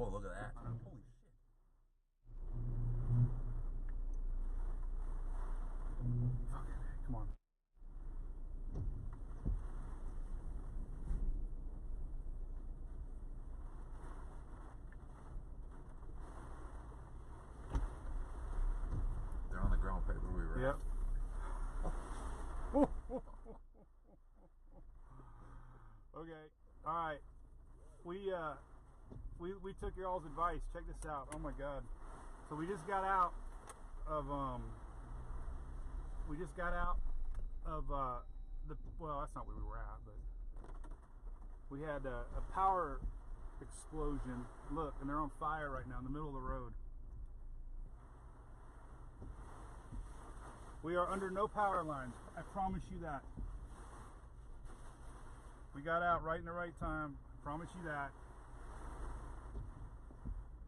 Oh, look at that. Holy shit. Okay, come on. They're on the ground right where we were. Yep. Okay. All right. We took your all's advice. Check this out. Oh my God. So we just got out of well, that's not where we were at, but we had a power explosion. Look, and they're on fire right now in the middle of the road. We are under no power lines. I promise you that. We got out right in the right time. I promise you that.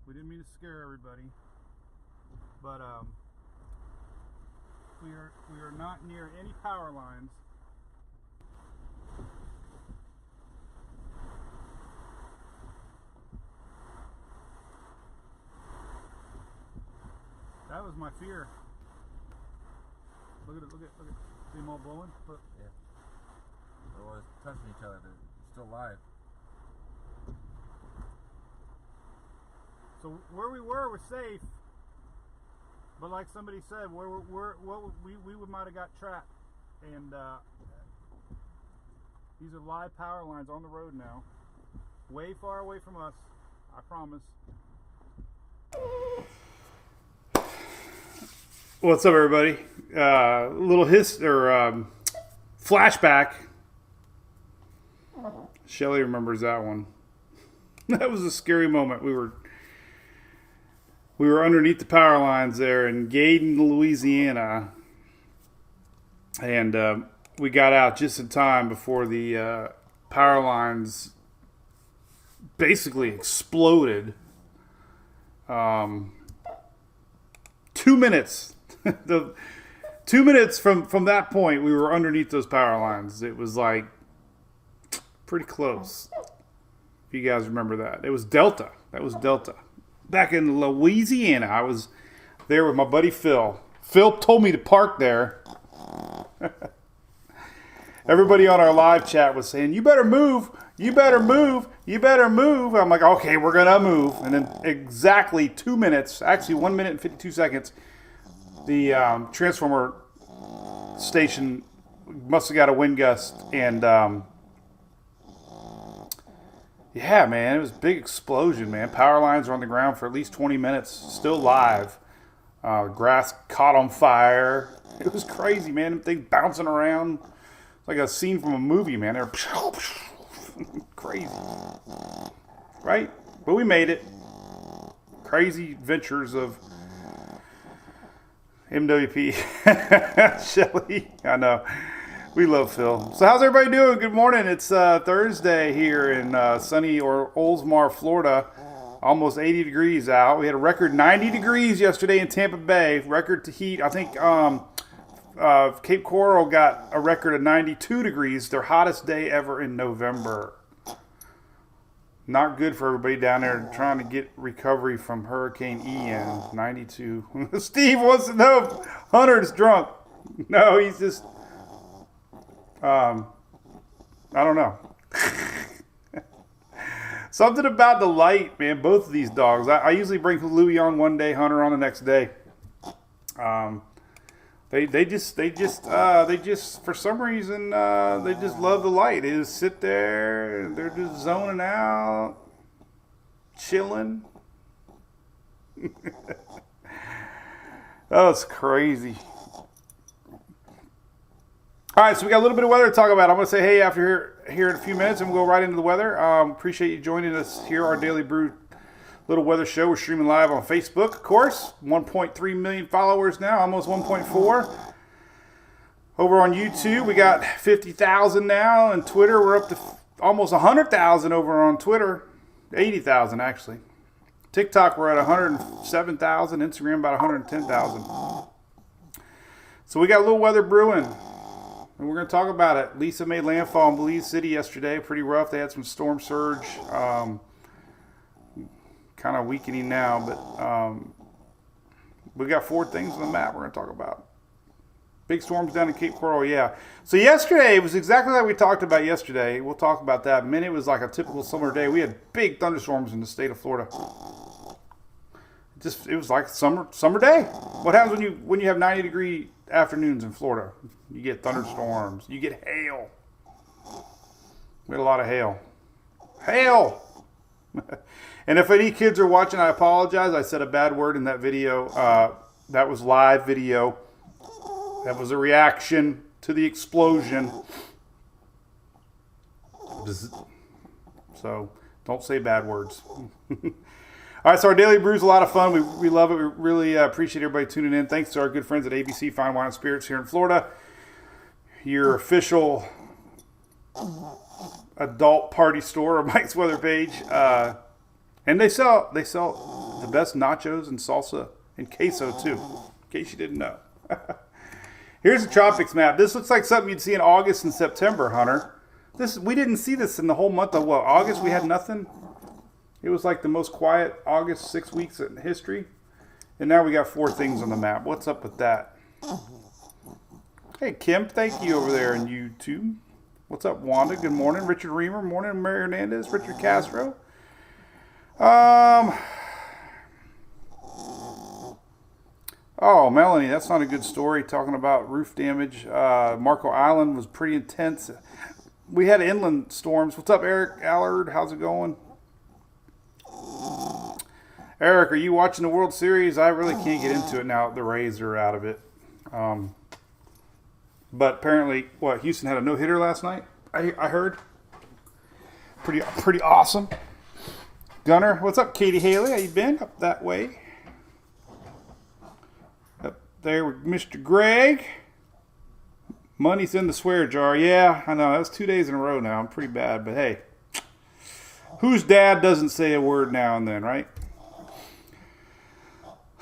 We didn't mean to scare everybody, but we are not near any power lines. That was my fear. Look at it, look at see them all blowing? Look. Yeah. They're always touching each other. They're still alive. So where we were safe, but like somebody said, we might have got trapped, and these are live power lines on the road now, way far away from us. I promise. What's up, everybody? Little flashback. Shelly remembers that one. That was a scary moment. We were underneath the power lines there in Gaydon, Louisiana, and we got out just in time before the power lines basically exploded. 2 minutes. 2 minutes from that point, we were underneath those power lines. It was like pretty close. If you guys remember that. It was Delta. That was Delta. Back in Louisiana, I was there with my buddy Phil. Phil told me to park there. Everybody on our live chat was saying, "You better move. You better move. You better move." I'm like, "Okay, we're going to move." And then exactly 2 minutes, actually 1 minute and 52 seconds, the transformer station must have got a wind gust, and yeah, man, it was a big explosion, man. Power lines were on the ground for at least 20 minutes, still live. Grass caught on fire. It was crazy, man. Things bouncing around. It's like a scene from a movie, man. They're crazy, right? But we made it. Crazy adventures of MWP. Shelly, I know. We love Phil. So how's everybody doing? Good morning. It's Thursday here in sunny Oldsmar, Florida. Almost 80 degrees out. We had a record 90 degrees yesterday in Tampa Bay. Record to heat. I think Cape Coral got a record of 92 degrees. Their hottest day ever in November. Not good for everybody down there trying to get recovery from Hurricane Ian. 92. Steve wants to know if Hunter's drunk. No, he's just... I don't know. Something about the light, man. Both of these dogs. I usually bring Louie on one day, Hunter on the next day. They just for some reason they just love the light. They just sit there. They're just zoning out, chilling. Oh, it's crazy. All right, so we got a little bit of weather to talk about. I'm going to say hey after here in a few minutes, and we'll go right into the weather. Appreciate you joining us here, our Daily Brew little weather show. We're streaming live on Facebook, of course. 1.3 million followers now, almost 1.4. Over on YouTube, we got 50,000 now, and Twitter, we're up to almost 100,000 over on Twitter. 80,000, actually. TikTok, we're at 107,000. Instagram, about 110,000. So we got a little weather brewing. And we're going to talk about it. Lisa made landfall in Belize City yesterday. Pretty rough. They had some storm surge kind of weakening now, but we got 4 things on the map we're going to talk about. Big storms down in Cape Coral, yeah. So yesterday, it was exactly like we talked about yesterday. We'll talk about that. Man, it was like a typical summer day. We had big thunderstorms in the state of Florida. It was like summer day. What happens when you have 90-degree afternoons in Florida? You get thunderstorms. You get hail. We had a lot of hail. Hail! And if any kids are watching, I apologize. I said a bad word in that video. That was live video. That was a reaction to the explosion. So don't say bad words. All right, so our Daily Brew is a lot of fun. We love it. We really appreciate everybody tuning in. Thanks to our good friends at ABC Fine Wine and Spirits here in Florida. Your official adult party store of Mike's Weather Page. And they sell the best nachos and salsa and queso too, in case you didn't know. Here's the tropics map. This looks like something you'd see in August and September, Hunter. We didn't see this in the whole month of August. We had nothing. It was like the most quiet August 6 weeks in history. And now we got 4 things on the map. What's up with that? Hey, Kim, thank you over there on YouTube. What's up, Wanda? Good morning. Richard Reamer. Morning, Mary Hernandez. Richard Castro. Oh, Melanie, that's not a good story. Talking about roof damage. Marco Island was pretty intense. We had inland storms. What's up, Eric Allard? How's it going? Eric, are you watching the World Series? I really can't get into it now. The Rays are out of it. But apparently, Houston had a no-hitter last night? I heard. Pretty awesome. Gunner, what's up, Katie Haley? How you been? Up that way. Up there with Mr. Greg. Money's in the swear jar. Yeah, I know. That was 2 days in a row now. I'm pretty bad, but hey. Whose dad doesn't say a word now and then, right?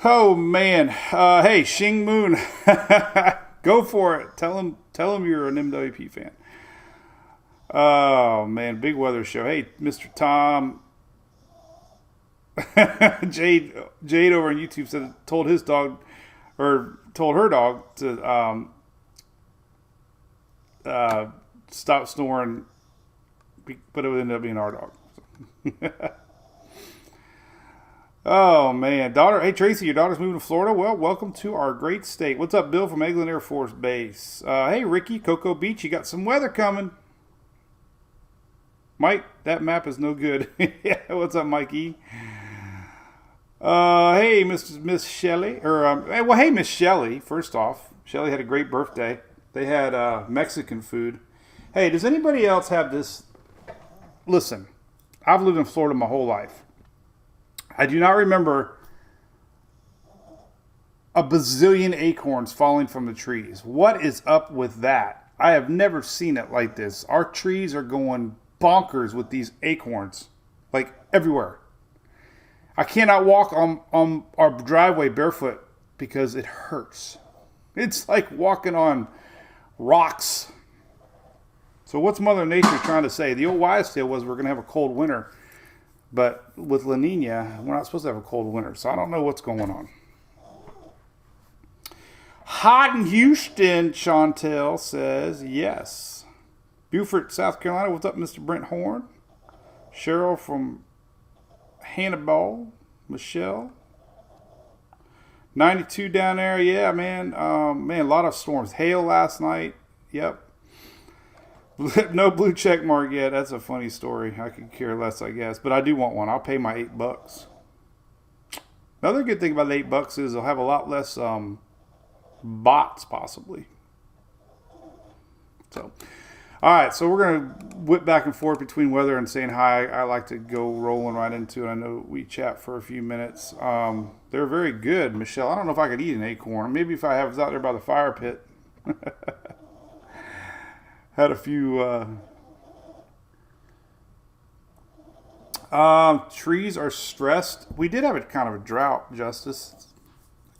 Oh, man. Hey, Shing Moon. Go for it. Tell him you're an MWP fan. Oh, man. Big weather show. Hey, Mr. Tom. Jade over on YouTube said told her dog to stop snoring, but it would end up being our dog. Oh man, daughter. Hey Tracy, your daughter's moving to Florida. Well, welcome to our great state. What's up, Bill from Eglin Air Force Base? Hey Ricky, Cocoa Beach. You got some weather coming. Mike, that map is no good. Yeah, what's up, Mikey? Hey, Miss Shelley. Hey, Miss Shelley. First off, Shelley had a great birthday. They had Mexican food. Hey, does anybody else have this? Listen, I've lived in Florida my whole life. I do not remember a bazillion acorns falling from the trees. What is up with that? I have never seen it like this. Our trees are going bonkers with these acorns, like everywhere. I cannot walk on our driveway barefoot because it hurts. It's like walking on rocks. So what's Mother Nature trying to say? The old wives' tale was we're going to have a cold winter. But with La Nina, we're not supposed to have a cold winter. So I don't know what's going on. Hot in Houston, Chantel says, yes. Beaufort, South Carolina. What's up, Mr. Brent Horn? Cheryl from Hannibal. Michelle. 92 down there. Yeah, man. A lot of storms. Hail last night. Yep. No blue check mark yet. That's a funny story. I could care less, I guess. But I do want one. I'll pay my $8. Another good thing about the $8 is they'll have a lot less bots, possibly. So, all right. So we're going to whip back and forth between weather and saying hi. I like to go rolling right into it. I know we chat for a few minutes. They're very good, Michelle. I don't know if I could eat an acorn. Maybe if I was out there by the fire pit. Had a few trees are stressed. We did have a kind of a drought, Justice.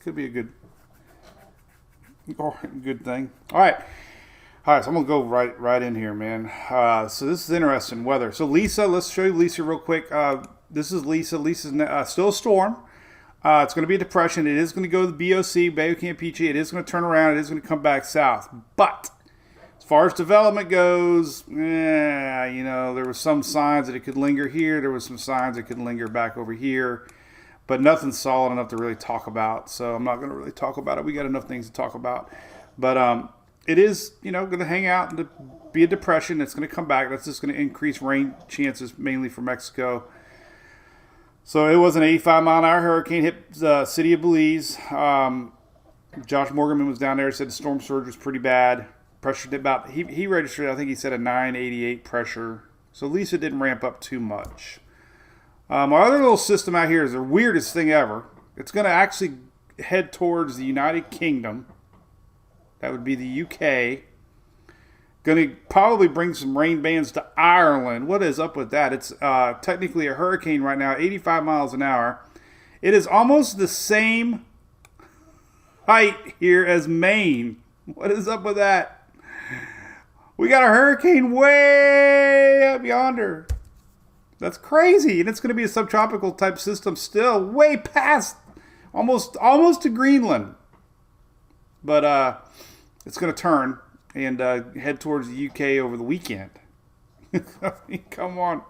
Could be a good thing. All right, so I'm gonna go right in here, man. So this is interesting weather. So Lisa, let's show you Lisa real quick. This is Lisa. Lisa's still a storm. It's going to be a depression. It is going to go to the BOC, Bay of Campeche. It is going to turn around. It is going to come back south. But as far as development goes, there were some signs that it could linger here. There was some signs it could linger back over here. But nothing solid enough to really talk about. So I'm not going to really talk about it. We got enough things to talk about. But it is, going to hang out and be a depression. It's going to come back. That's just going to increase rain chances mainly for Mexico. So it was an 85-mile-an-hour hurricane, hit the city of Belize. Josh Morganman was down there, said the storm surge was pretty bad. Pressure did about, he registered, I think he said a 988 pressure. So at least it didn't ramp up too much. Our other little system out here is the weirdest thing ever. It's going to actually head towards the United Kingdom. That would be the UK. Going to probably bring some rain bands to Ireland. What is up with that? It's technically a hurricane right now, 85 miles an hour. It is almost the same height here as Maine. What is up with that? We got a hurricane way up yonder. That's crazy. And it's going to be a subtropical type system still, way past, almost to Greenland. But it's going to turn and head towards the UK over the weekend. I mean, come on.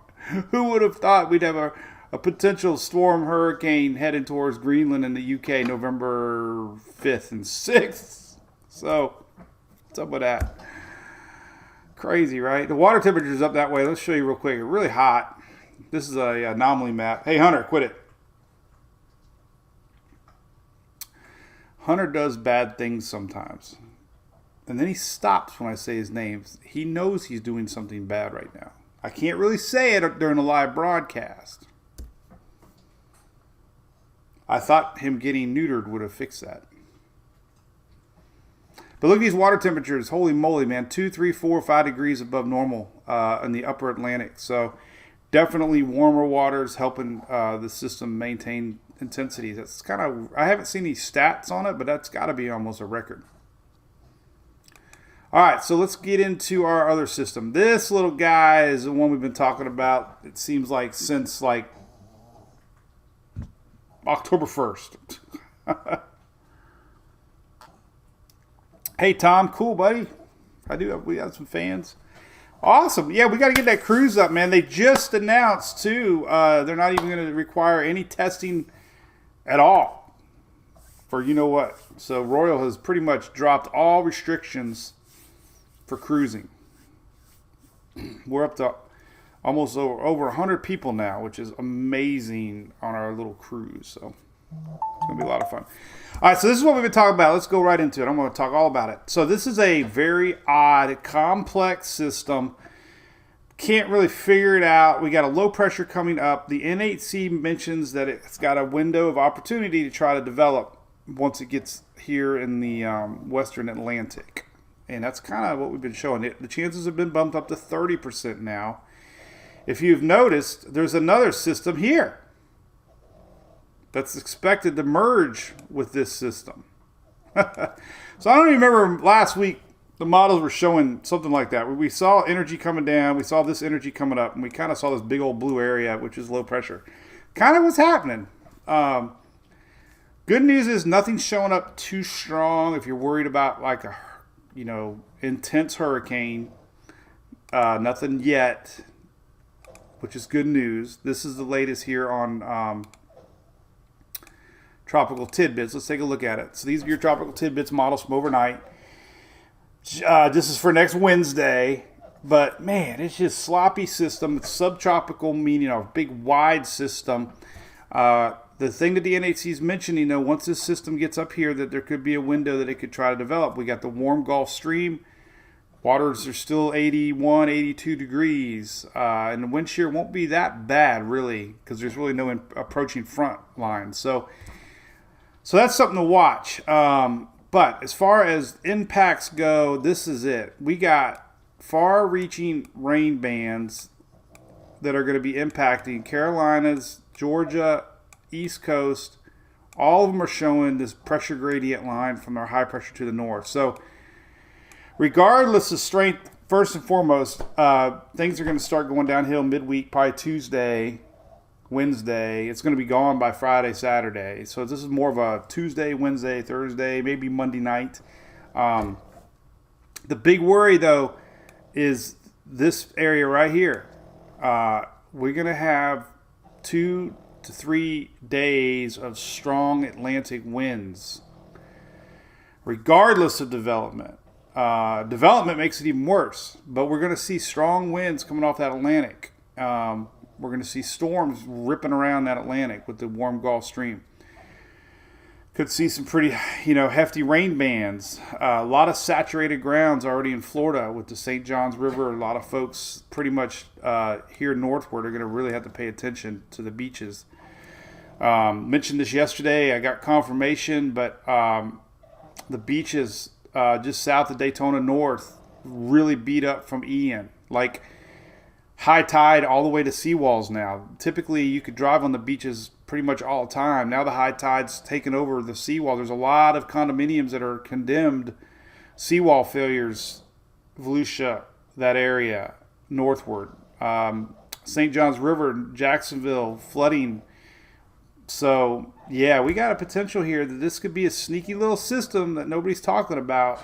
Who would have thought we'd have a potential storm hurricane heading towards Greenland in the UK November 5th and 6th? So, what's up with that? Crazy, right? The water temperature is up that way. Let's show you real quick. It's really hot. This is a anomaly map. Hey, Hunter, quit it. Hunter does bad things sometimes. And then he stops when I say his name. He knows he's doing something bad right now. I can't really say it during a live broadcast. I thought him getting neutered would have fixed that. But look at these water temperatures. Holy moly, man. 2, 3, 4, 5 degrees above normal in the upper Atlantic. So definitely warmer waters helping the system maintain intensity. That's kind of, I haven't seen any stats on it, but that's got to be almost a record. All right, so let's get into our other system. This little guy is the one we've been talking about, it seems like, since like October 1st. Hey, Tom. Cool, buddy. We have some fans. Awesome. Yeah, we got to get that cruise up, man. They just announced, too, they're not even going to require any testing at all for you know what. So Royal has pretty much dropped all restrictions for cruising. We're up to almost over 100 people now, which is amazing on our little cruise. So it's going to be a lot of fun. All right, so this is what we've been talking about. Let's go right into it. I'm going to talk all about it. So this is a very odd, complex system. Can't really figure it out. We got a low pressure coming up. The N8C mentions that it's got a window of opportunity to try to develop once it gets here in the Western Atlantic. And that's kind of what we've been showing. The chances have been bumped up to 30% now. If you've noticed, there's another system here that's expected to merge with this system. So I don't even remember last week the models were showing something like that. We saw energy coming down. We saw this energy coming up. And we kind of saw this big old blue area, which is low pressure. Kind of what's happening. Good news is nothing's showing up too strong if you're worried about like a intense hurricane. Nothing yet, which is good news. This is the latest here on Tropical Tidbits. Let's take a look at it. So these are your Tropical Tidbits models from overnight. This is for next Wednesday. But, man, it's just sloppy system. It's subtropical, meaning a big, wide system. The thing that the NHC is mentioning, once this system gets up here, that there could be a window that it could try to develop. We got the warm Gulf Stream. Waters are still 81, 82 degrees. And the wind shear won't be that bad, really, because there's really no approaching front line. So that's something to watch. But as far as impacts go, this is it. We got far-reaching rain bands that are going to be impacting Carolinas, Georgia, East Coast. All of them are showing this pressure gradient line from our high pressure to the north. So regardless of strength, first and foremost, things are going to start going downhill midweek, probably Tuesday, Wednesday. It's going to be gone by Friday, Saturday. So this is more of a Tuesday, Wednesday, Thursday, maybe Monday night. The big worry, though, is this area right here. We're going to have 2 to 3 days of strong Atlantic winds, regardless of development. Development makes it even worse, but we're going to see strong winds coming off that Atlantic. We're going to see storms ripping around that Atlantic with the warm Gulf Stream. Could see some pretty, hefty rain bands. A lot of saturated grounds already in Florida with the St. Johns River. A lot of folks pretty much here northward are going to really have to pay attention to the beaches. Mentioned this yesterday. I got confirmation, but the beaches just south of Daytona North really beat up from Ian. Like high tide all the way to seawalls now. Typically, you could drive on the beaches pretty much all the time. Now the high tide's taken over the seawall. There's a lot of condominiums that are condemned seawall failures, Volusia, that area, northward. St. Johns River, Jacksonville, flooding. So, yeah, we got a potential here that this could be a sneaky little system that nobody's talking about.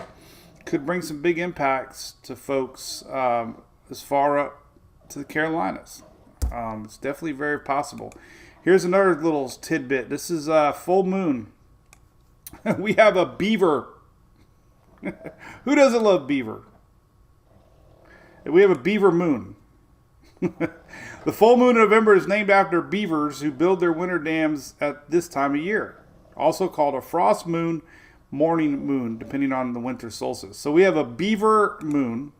Could bring some big impacts to folks as far up to the Carolinas. It's definitely very possible. Here's another little tidbit. This is full moon. We have a beaver. Who doesn't love beaver? We have a beaver moon. The full moon in November is named after beavers who build their winter dams at this time of year. Also called a frost moon, morning moon, depending on the winter solstice. So we have a beaver moon.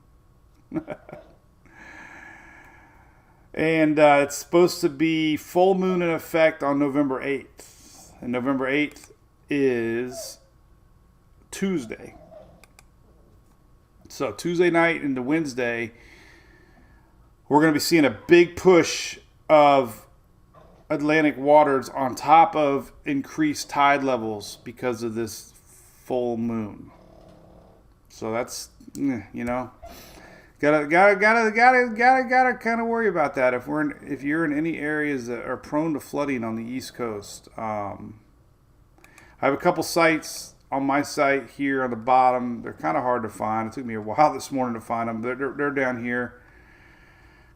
And it's supposed to be full moon in effect on November 8th. And November 8th is Tuesday. So Tuesday night into Wednesday, we're going to be seeing a big push of Atlantic waters on top of increased tide levels because of this full moon. So that's, Gotta kind of worry about that if you're in any areas that are prone to flooding on the East Coast. I have a couple sites on my site here on the bottom. They're kind of hard to find. It took me a while this morning to find them. They're down here,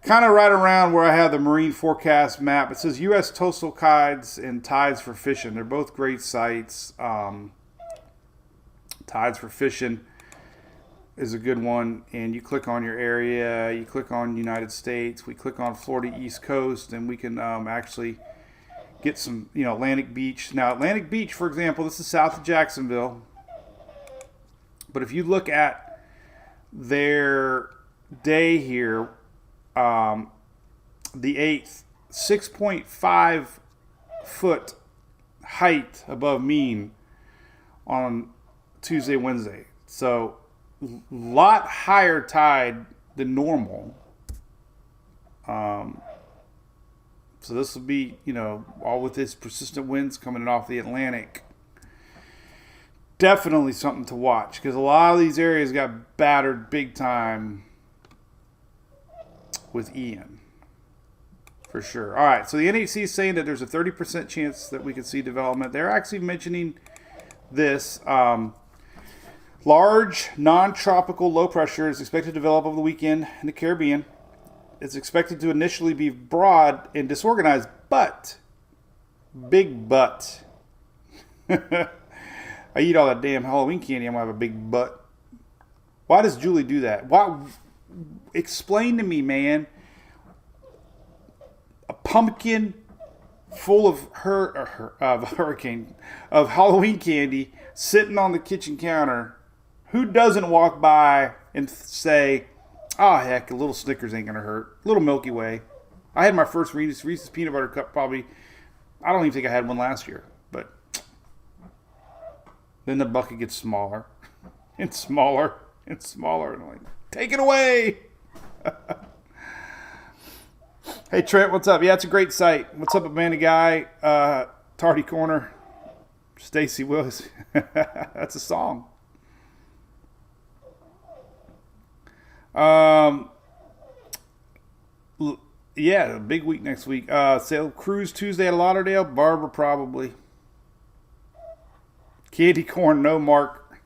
kind of right around where I have the marine forecast map. It says U.S. coastal tides and tides for fishing. They're both great sites. Tides for fishing is a good one, and you click on your area, you click on United States, we click on Florida East Coast, and we can actually get some, Atlantic Beach. Now, Atlantic Beach, for example, this is south of Jacksonville, but if you look at their day here, the 8th, 6.5 foot height above mean on Tuesday, Wednesday. So lot higher tide than normal. So this will be, all with this persistent winds coming off the Atlantic. Definitely something to watch because a lot of these areas got battered big time with Ian. For sure. All right, so the NHC is saying that there's a 30% chance that we could see development. They're actually mentioning this. Large, non-tropical low pressure is expected to develop over the weekend in the Caribbean. It's expected to initially be broad and disorganized, but, big butt. I eat all that damn Halloween candy, I'm going to have a big butt. Why does Julie do that? Why? Explain to me, man. A pumpkin full of Halloween candy sitting on the kitchen counter. Who doesn't walk by and say, oh, heck, a little Snickers ain't going to hurt. A little Milky Way. I had my first Reese's Peanut Butter Cup probably, I don't even think I had one last year. But then the bucket gets smaller and smaller and smaller. And I'm like, take it away. Hey, Trent, what's up? Yeah, it's a great site. What's up, Amanda Guy? Tardy Corner. Stacy Willis. That's a song. Yeah, a big week next week. Sail cruise Tuesday at Lauderdale. Barbara probably. Candy corn, no Mark.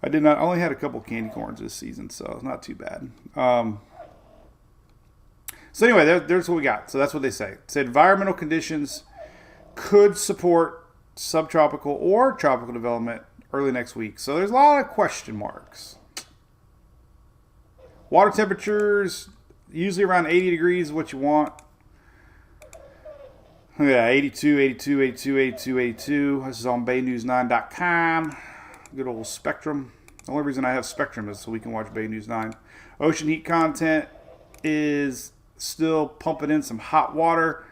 I did not. Only had a couple candy corns this season, so it's not too bad. So anyway, there's what we got. So that's what they say. It said environmental conditions could support subtropical or tropical development early next week. So there's a lot of question marks. Water temperatures usually around 80 degrees is what you want. Yeah, 82, 82, 82, 82, 82. This is on baynews9.com. Good old Spectrum. The only reason I have Spectrum is so we can watch Bay News 9. Ocean heat content is still pumping in some hot water.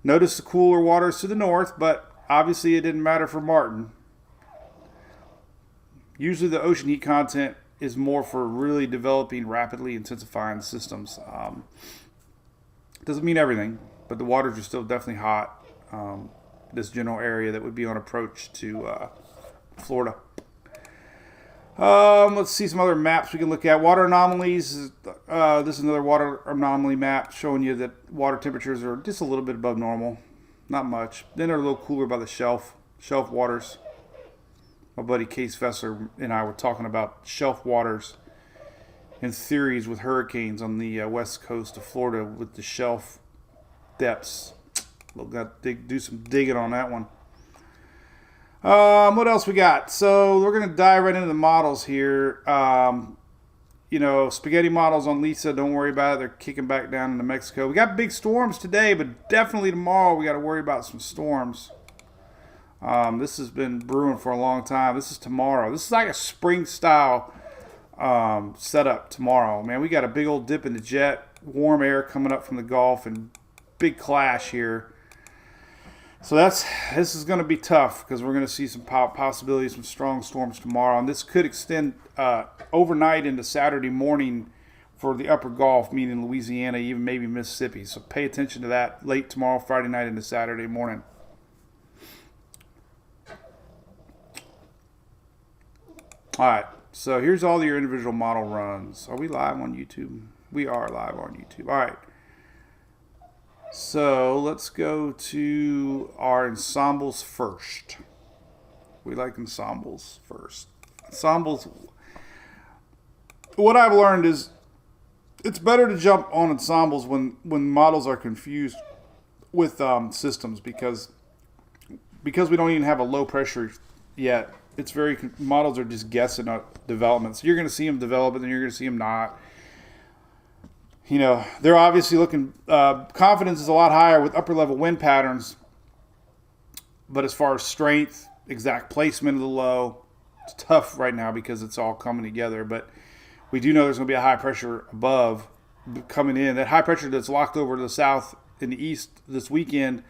Notice the cooler waters to the north, but obviously it didn't matter for Martin. Usually the ocean heat content is more for really developing, rapidly intensifying systems. Doesn't mean everything, but the waters are still definitely hot. This general area that would be on approach to Florida. Let's see some other maps we can look at. Water anomalies. This is another water anomaly map showing you that water temperatures are just a little bit above normal. Not much. Then they're a little cooler by the shelf waters. My buddy Case Fessler and I were talking about shelf waters and theories with hurricanes on the west coast of Florida with the shelf depths. We'll got to do some digging on that one. What else we got? So we're going to dive right into the models here. Spaghetti models on Lisa, don't worry about it. They're kicking back down into Mexico. We got big storms today, but definitely tomorrow we got to worry about some storms. This has been brewing for a long time. This is tomorrow. This is like a spring style setup tomorrow. Man, we got a big old dip in the jet. Warm air coming up from the Gulf and big clash here. So this is going to be tough because we're going to see some possibilities, some strong storms tomorrow. And this could extend overnight into Saturday morning for the upper Gulf, meaning Louisiana, even maybe Mississippi. So pay attention to that late tomorrow, Friday night into Saturday morning. All right, so here's all your individual model runs. Are we live on YouTube? We are live on YouTube. All right. So let's go to our ensembles first. We like ensembles first. Ensembles. What I've learned is it's better to jump on ensembles when models are confused with systems because we don't even have a low pressure yet. It's models are just guessing at development. So you're going to see them develop and then you're going to see them not. They're obviously looking, confidence is a lot higher with upper level wind patterns. But as far as strength, exact placement of the low, it's tough right now because it's all coming together. But we do know there's going to be a high pressure above coming in. That high pressure that's locked over to the south and the east this weekend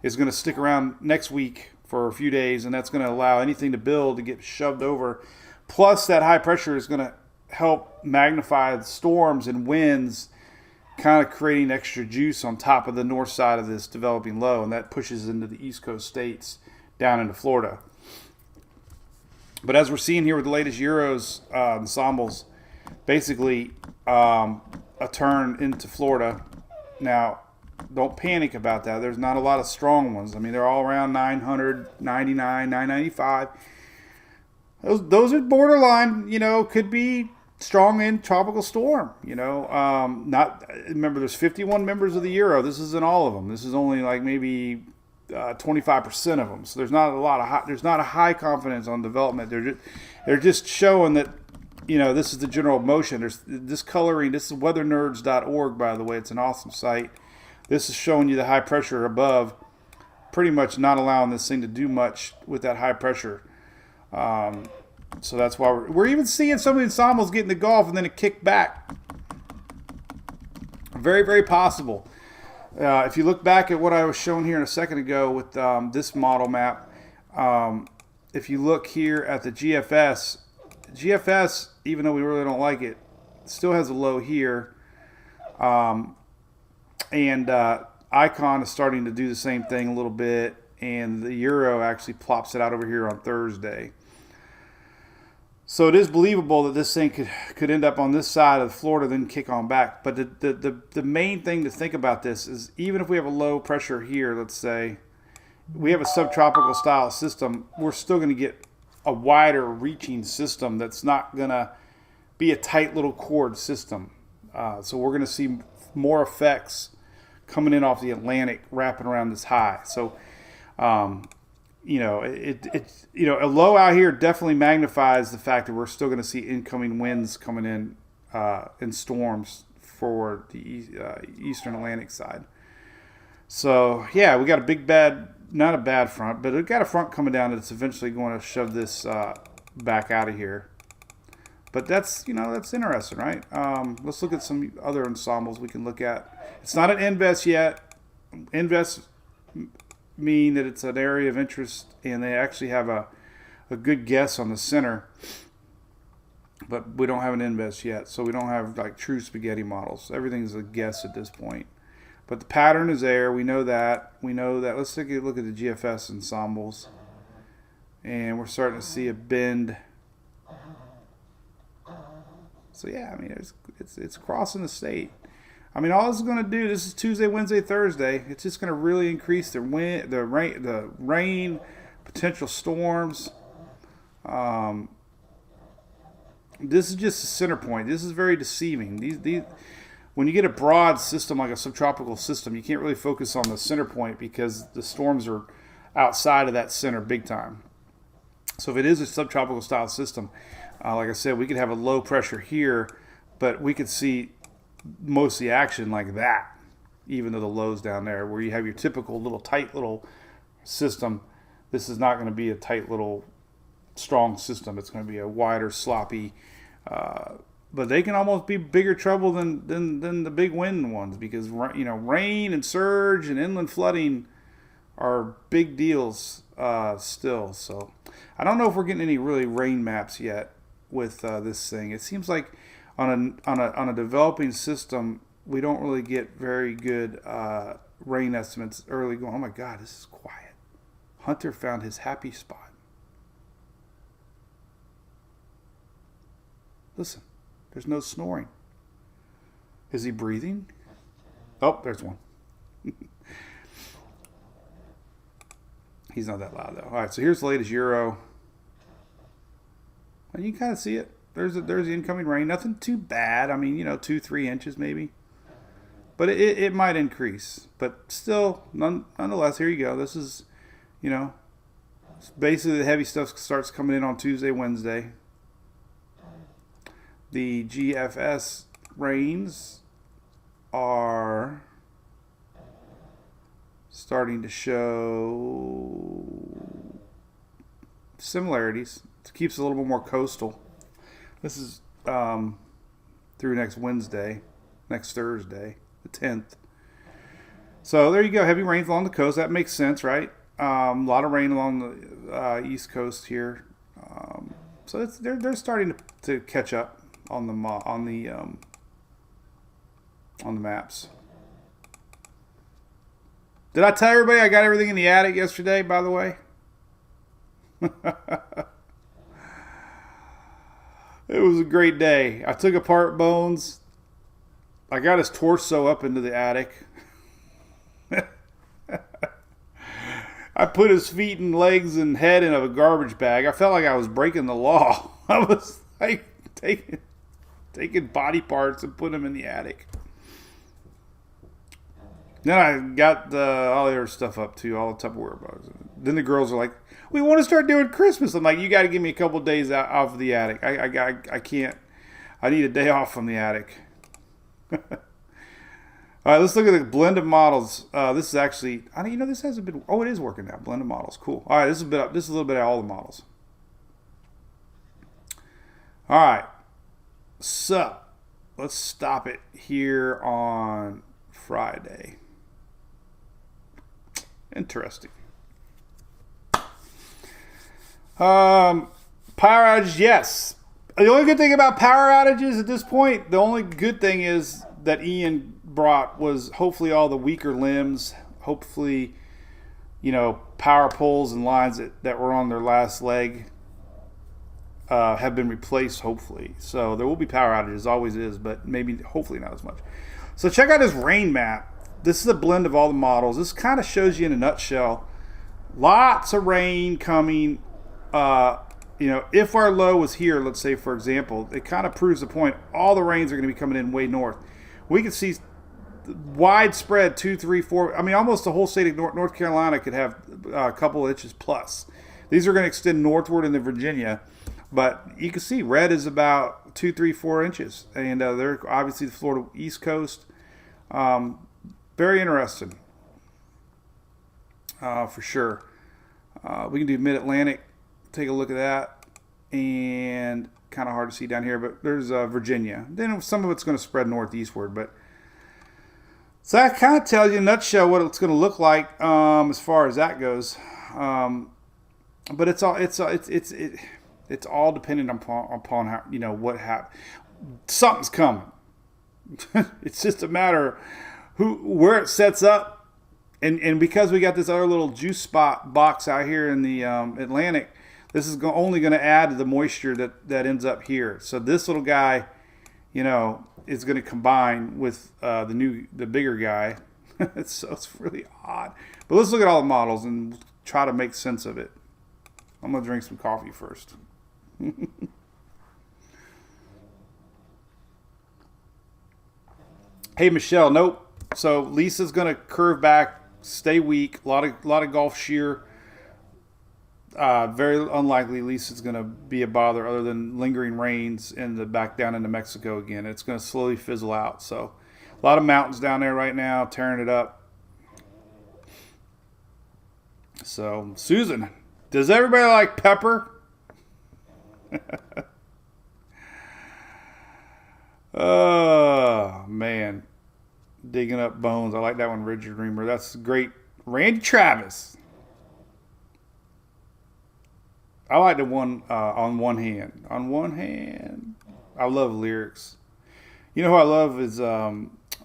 is going to stick around next week for a few days. And that's going to allow anything to build to get shoved over. Plus that high pressure is going to help magnify the storms and winds, kind of creating extra juice on top of the north side of this developing low, and that pushes into the East Coast states down into Florida. But as we're seeing here with the latest Euros ensembles, basically a turn into Florida. Now, don't panic about that. There's not a lot of strong ones. I mean, they're all around 999, 995. Those are borderline, could be strong in tropical storm, remember there's 51 members of the Euro. This isn't all of them. This is only like maybe 25% of them. So there's not a high confidence on development. They're just showing that, this is the general motion. There's this coloring. This is weathernerds.org, by the way. It's an awesome site. This is showing you the high pressure above, pretty much not allowing this thing to do much with that high pressure. So that's why we're even seeing some of the ensembles get in the Gulf and then a kick back. Very, very possible. If you look back at what I was showing here in a second ago with this model map, if you look here at the GFS, even though we really don't like it, still has a low here. And Icon is starting to do the same thing a little bit, and the Euro actually plops it out over here on Thursday. So it is believable that this thing could end up on this side of Florida, then kick on back. But the main thing to think about this is, even if we have a low pressure here, let's say we have a subtropical style system, we're still going to get a wider reaching system that's not going to be a tight little chord system. So we're going to see more effects coming in off the Atlantic, wrapping around this high. So, a low out here definitely magnifies the fact that we're still going to see incoming winds coming in storms for the eastern Atlantic side. So, yeah, we got a big bad, not a bad front, but we've got a front coming down that's eventually going to shove this back out of here. But that's interesting, right? Let's look at some other ensembles we can look at. It's not an invest yet. Invest mean that it's an area of interest, and they actually have a good guess on the center, but we don't have an invest yet, so we don't have like true spaghetti models. Everything's a guess at this point, but the pattern is there. We know that. Let's take a look at the GFS ensembles, and we're starting to see a bend. So yeah, I mean, it's crossing the state. I mean, all this is going to do, this is Tuesday, Wednesday, Thursday. It's just going to really increase the rain, potential storms. This is just a center point. This is very deceiving. These when you get a broad system like a subtropical system, you can't really focus on the center point because the storms are outside of that center big time. So if it is a subtropical style system, like I said, we could have a low pressure here, but we could see most of the action like that, even though the low's down there, where you have your typical little tight little system. This is not going to be a tight little strong system. It's going to be a wider, sloppy, but they can almost be bigger trouble than the big wind ones, because rain and surge and inland flooding are big deals still. So I don't know if we're getting any really rain maps yet with this thing. It seems like on a developing system, we don't really get very good rain estimates early going. Oh my God, this is quiet. Hunter found his happy spot. Listen, there's no snoring. Is he breathing? Oh, there's one. He's not that loud though. All right, so here's the latest Euro. And you can kind of see it. There's the incoming rain. Nothing too bad. I mean, 2-3 inches maybe. But it might increase. But still, nonetheless, here you go. This is, basically the heavy stuff starts coming in on Tuesday, Wednesday. The GFS rains are starting to show similarities. It keeps it a little bit more coastal. This is through next Thursday, the 10th. So there you go, heavy rainfall on the coast. That makes sense, right? A lot of rain along the east coast here. So they're starting to catch up on the maps. Did I tell everybody I got everything in the attic yesterday, by the way? It was a great day. I took apart Bones. I got his torso up into the attic. I put his feet and legs and head in a garbage bag. I felt like I was breaking the law. I was like taking body parts and putting them in the attic. Then I got all the other stuff up too, all the Tupperware bugs. Then the girls are like, "We want to start doing Christmas." I'm like, "You got to give me a couple of days off of the attic. I can't. I need a day off from the attic." All right, let's look at the blend of models. This is actually, this hasn't been. Oh, it is working now. Blend of models, cool. All right, this is a little bit of all the models. All right, so let's stop it here on Friday. Interesting. Power outage, yes. The only good thing about power outages at this point, the only good thing is that Ian brought was hopefully all the weaker limbs, hopefully, power poles and lines that were on their last leg. have been replaced, hopefully. So there will be power outages, always is, but maybe, hopefully not as much. So check out this rain map. This is a blend of all the models. This kind of shows you in a nutshell. Lots of rain coming. If our low was here, let's say, for example, it kind of proves the point. All the rains are going to be coming in way north. We can see widespread 2, 3, 4. I mean, almost the whole state of North Carolina could have a couple inches plus. These are going to extend northward into Virginia, but you can see red is about 2, 3, 4 inches, and they're obviously the Florida East Coast. Very interesting, for sure. We can do Mid-Atlantic. Take a look at that, and kind of hard to see down here, but there's Virginia. Then some of it's going to spread northeastward, but so that kind of tells you in a nutshell what it's going to look like as far as that goes. But it's all dependent upon how, what happens. Something's coming. It's just a matter where it sets up, and because we got this other little juice spot box out here in the Atlantic. This is only going to add to the moisture that ends up here. So this little guy, is going to combine with the bigger guy. So it's really odd. But let's look at all the models and try to make sense of it. I'm going to drink some coffee first. Hey, Michelle. Nope. So Lisa's going to curve back, stay weak. A lot of Gulf shear. Very unlikely Lisa's going to be a bother other than lingering rains back down into Mexico again. It's going to slowly fizzle out. So a lot of mountains down there right now, tearing it up. So, Susan, does everybody like pepper? Oh, man. Digging up bones. I like that one, Richard Reamer. That's great. Randy Travis. I like the one on one hand. On one hand, I love lyrics. You know who I love is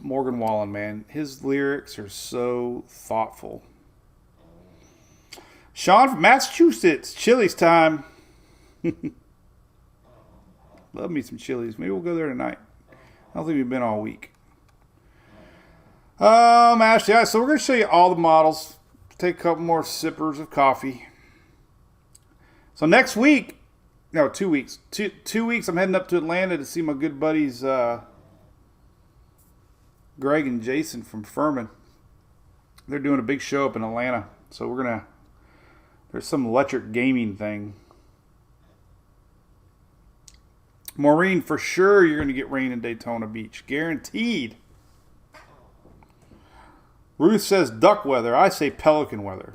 Morgan Wallen, man. His lyrics are so thoughtful. Sean from Massachusetts, Chili's time. Love me some Chili's. Maybe we'll go there tonight. I don't think we've been all week. Ashley, so we're going to show you all the models. Take a couple more sippers of coffee. So next week, no, 2 weeks. 2 weeks, I'm heading up to Atlanta to see my good buddies Greg and Jason from Furman. They're doing a big show up in Atlanta. So there's some electric gaming thing. Maureen, for sure you're going to get rain in Daytona Beach. Guaranteed. Ruth says duck weather. I say pelican weather.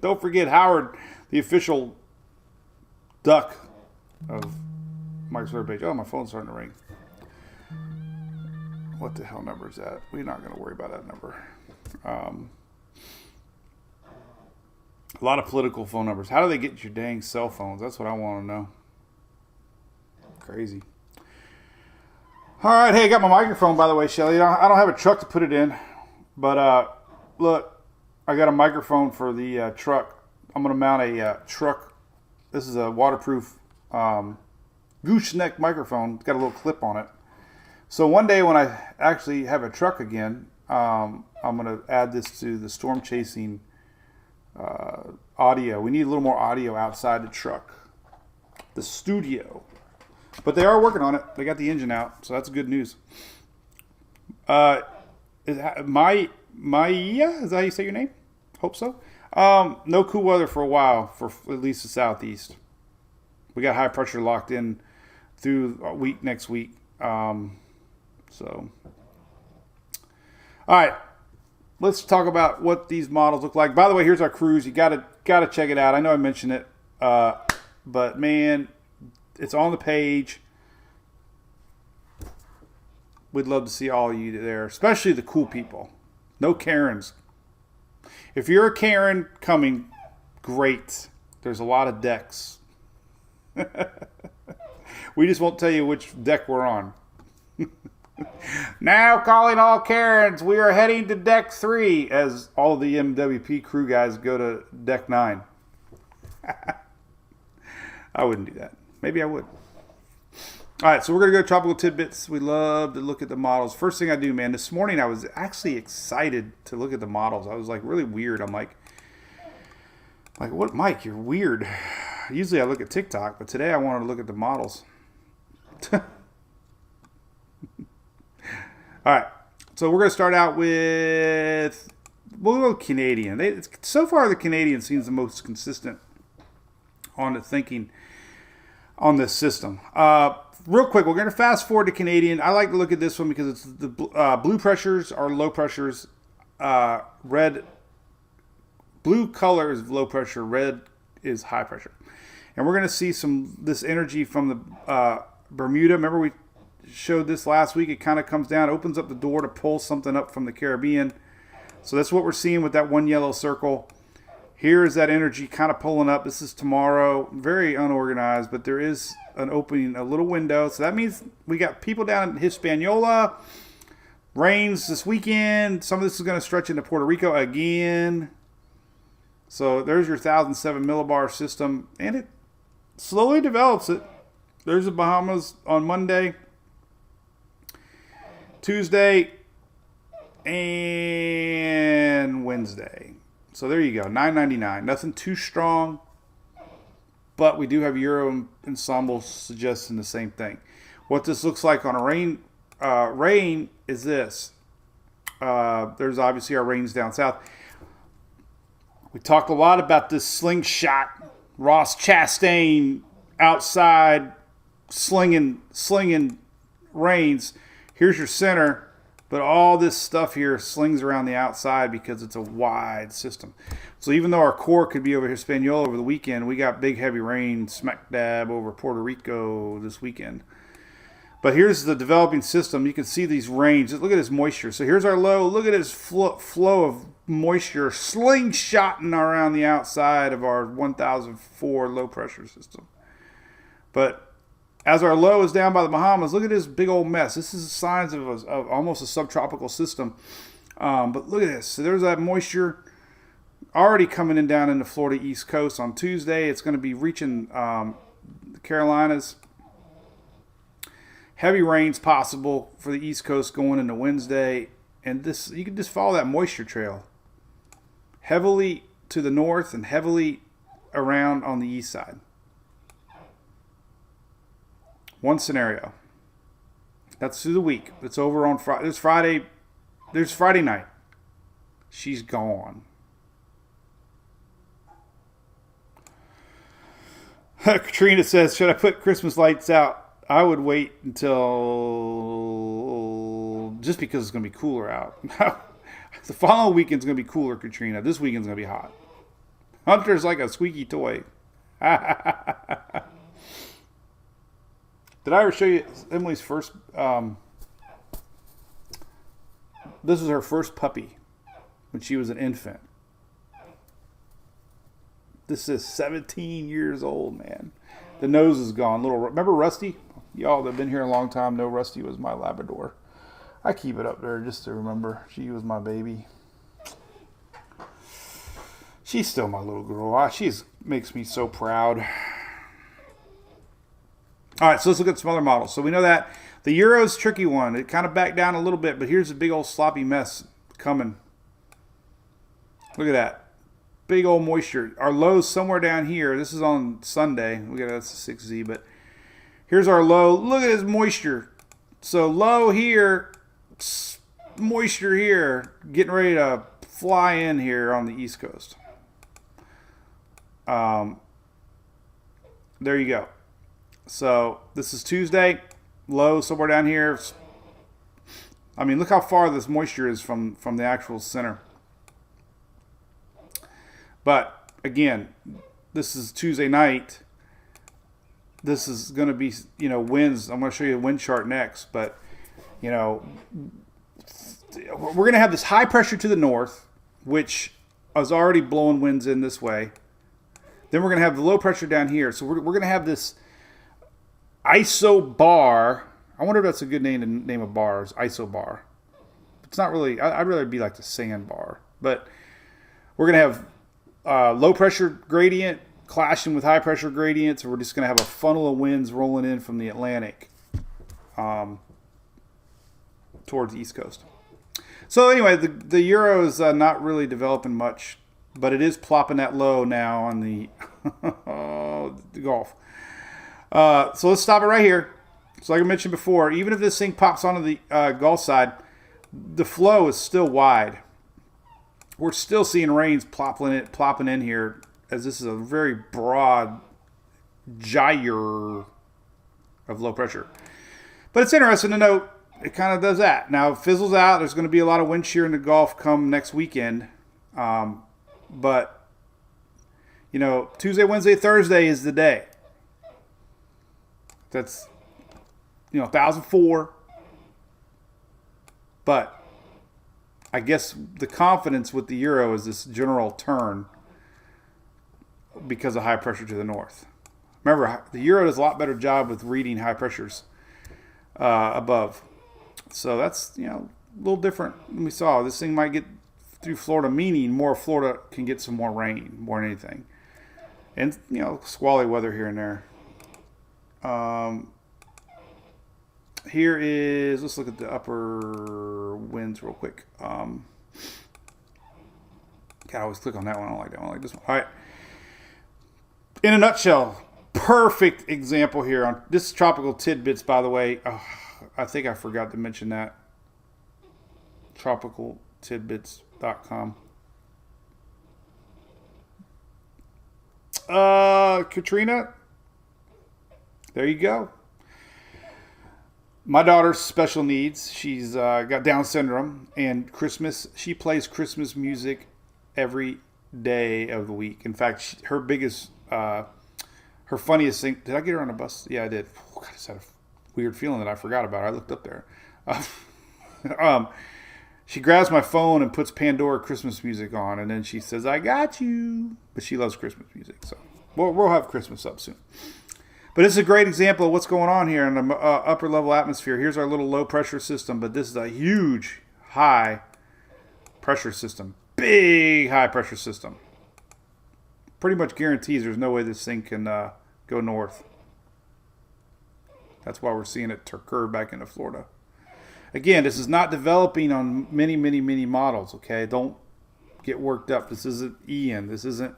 Don't forget Howard, the official duck of Mike's Web page. Oh, my phone's starting to ring. What the hell number is that? We're not going to worry about that number. A lot of political phone numbers. How do they get your dang cell phones? That's what I want to know. Crazy. All right. Hey, I got my microphone, by the way, Shelly. I don't have a truck to put it in. But look, I got a microphone for the truck. I'm going to mount a truck. This is a waterproof gooseneck microphone. It's got a little clip on it. So one day when I actually have a truck again, I'm going to add this to the storm chasing audio. We need a little more audio outside the truck, the studio. But they are working on it. They got the engine out, so that's good news. Maya, is that how you say your name? Hope so. No cool weather for a while, for at least the southeast. We got high pressure locked in through a week next week. All right, let's talk about what these models look like. By the way, here's our cruise. You gotta check it out. I know I mentioned it, but man, it's on the page. We'd love to see all of you there, especially the cool people. No Karens. If you're a Karen coming, great. There's a lot of decks. We just won't tell you which deck we're on. Now calling all Karens, we are heading to deck 3 as all of the MWP crew guys go to deck 9. I wouldn't do that. Maybe I would. All right, so we're going to go to Tropical Tidbits. We love to look at the models. First thing I do, man, this morning I was actually excited to look at the models. I was like really weird. I'm like, what, Mike, you're weird. Usually I look at TikTok, but today I wanted to look at the models. All right, so we're going to start out with, we'll go Canadian. So far, the Canadian seems the most consistent on the thinking on this system. Real quick, we're going to fast forward to Canadian. I like to look at this one because it's the blue pressures are low pressures. Blue color is low pressure. Red is high pressure. And we're going to see this energy from the Bermuda. Remember we showed this last week. It kind of comes down, opens up the door to pull something up from the Caribbean. So that's what we're seeing with that one yellow circle. Here is that energy kind of pulling up. This is tomorrow. Very unorganized, but there is an opening, a little window. So that means we got people down in Hispaniola. Rains this weekend. Some of this is going to stretch into Puerto Rico again. So there's your 1,007 millibar system. And it slowly develops it. There's the Bahamas on Monday, Tuesday, and Wednesday. So there you go, 9.99. Nothing too strong, but we do have Euro ensemble suggesting the same thing. What this looks like on a rain is this. There's obviously our rains down south. We talked a lot about this slingshot, Ross Chastain outside slinging rains. Here's your center. But all this stuff here slings around the outside because it's a wide system. So even though our core could be over Hispaniola over the weekend, we got big heavy rain smack dab over Puerto Rico this weekend. But here's the developing system. You can see these rains. Look at this moisture. So here's our low. Look at this flow of moisture slingshotting around the outside of our 1004 low pressure system. But as our low is down by the Bahamas, look at this big old mess. This is signs of almost a subtropical system. But look at this. So there's that moisture already coming in down in the Florida East Coast on Tuesday. It's going to be reaching the Carolinas. Heavy rains possible for the East Coast going into Wednesday. And this, you can just follow that moisture trail. Heavily to the north and heavily around on the east side. One scenario. That's through the week. It's over on Friday. There's Friday night. She's gone. Katrina says, should I put Christmas lights out? I would wait until, just because it's going to be cooler out. The following weekend's going to be cooler, Katrina. This weekend's going to be hot. Hunter's like a squeaky toy. Did I ever show you Emily's first? This was her first puppy when she was an infant. This is 17 years old, man. The nose is gone. Remember Rusty? Y'all that have been here a long time know Rusty was my Labrador. I keep it up there just to remember she was my baby. She's still my little girl. She makes me so proud. All right, so let's look at some other models. So we know that the Euro's tricky one. It kind of backed down a little bit, but here's a big old sloppy mess coming. Look at that. Big old moisture. Our low's somewhere down here. This is on Sunday. That's a 6Z, but here's our low. Look at this moisture. So low here, moisture here, getting ready to fly in here on the East Coast. There you go. So this is Tuesday, low somewhere down here. I mean, look how far this moisture is from the actual center. But again, this is Tuesday night. This is going to be, winds. I'm going to show you a wind chart next. But, we're going to have this high pressure to the north, which is already blowing winds in this way. Then we're going to have the low pressure down here. So we're going to have this isobar. I wonder if that's a good name to name a bar, is isobar. It's not really. I'd rather be like the sandbar. But we're going to have low pressure gradient clashing with high pressure gradients, or we're just going to have a funnel of winds rolling in from the Atlantic towards the East Coast. So anyway, the Euro is not really developing much, but it is plopping that low now on the, the Gulf. So let's stop it right here. So like I mentioned before, even if this thing pops onto the Gulf side, the flow is still wide. We're still seeing rains plopping in here, as this is a very broad gyre of low pressure. But it's interesting to note, it kind of does that. Now, it fizzles out. There's going to be a lot of wind shear in the Gulf come next weekend. But, you know, Tuesday, Wednesday, Thursday is the day. That's, you know, 1,004. But I guess the confidence with the Euro is this general turn because of high pressure to the north. Remember, the Euro does a lot better job with reading high pressures above. So that's, you know, a little different than we saw. This thing might get through Florida, meaning more Florida can get some more rain, more than anything. And, you know, squally weather here and there. Here is, let's look at the upper winds real quick. God, I always click on that one. I don't like that one. I like this one. All right. In a nutshell, perfect example here. On this is Tropical Tidbits, by the way. Oh, I think I forgot to mention that. TropicalTidbits.com. Katrina. There you go. My daughter's special needs. She's got Down syndrome, and Christmas. She plays Christmas music every day of the week. In fact, her biggest, her funniest thing. Did I get her on a bus? Yeah, I did. Oh, God, I just had a weird feeling that I forgot about her. I looked up there. She grabs my phone and puts Pandora Christmas music on, and then she says, "I got you." But she loves Christmas music, so we'll have Christmas up soon. But this is a great example of what's going on here in the upper level atmosphere. Here's our little low pressure system, but this is a huge high pressure system. Big high pressure system. Pretty much guarantees there's no way this thing can go north. That's why we're seeing it curve back into Florida. Again, this is not developing on many, many, many models, okay? Don't get worked up. This isn't Ian. This isn't,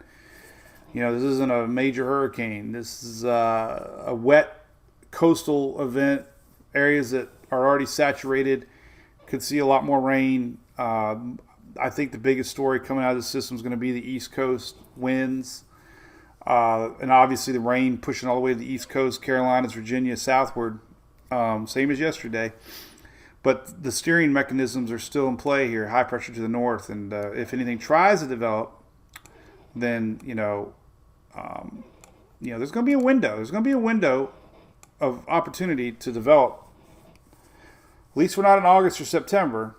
you know, this isn't a major hurricane. This is a wet coastal event. Areas that are already saturated could see a lot more rain. I think the biggest story coming out of the system is going to be the East Coast winds. And obviously the rain pushing all the way to the East Coast, Carolinas, Virginia, southward. Same as yesterday. But the steering mechanisms are still in play here, high pressure to the north. And if anything tries to develop, then, there's going to be a window. There's going to be a window of opportunity to develop. At least we're not in August or September.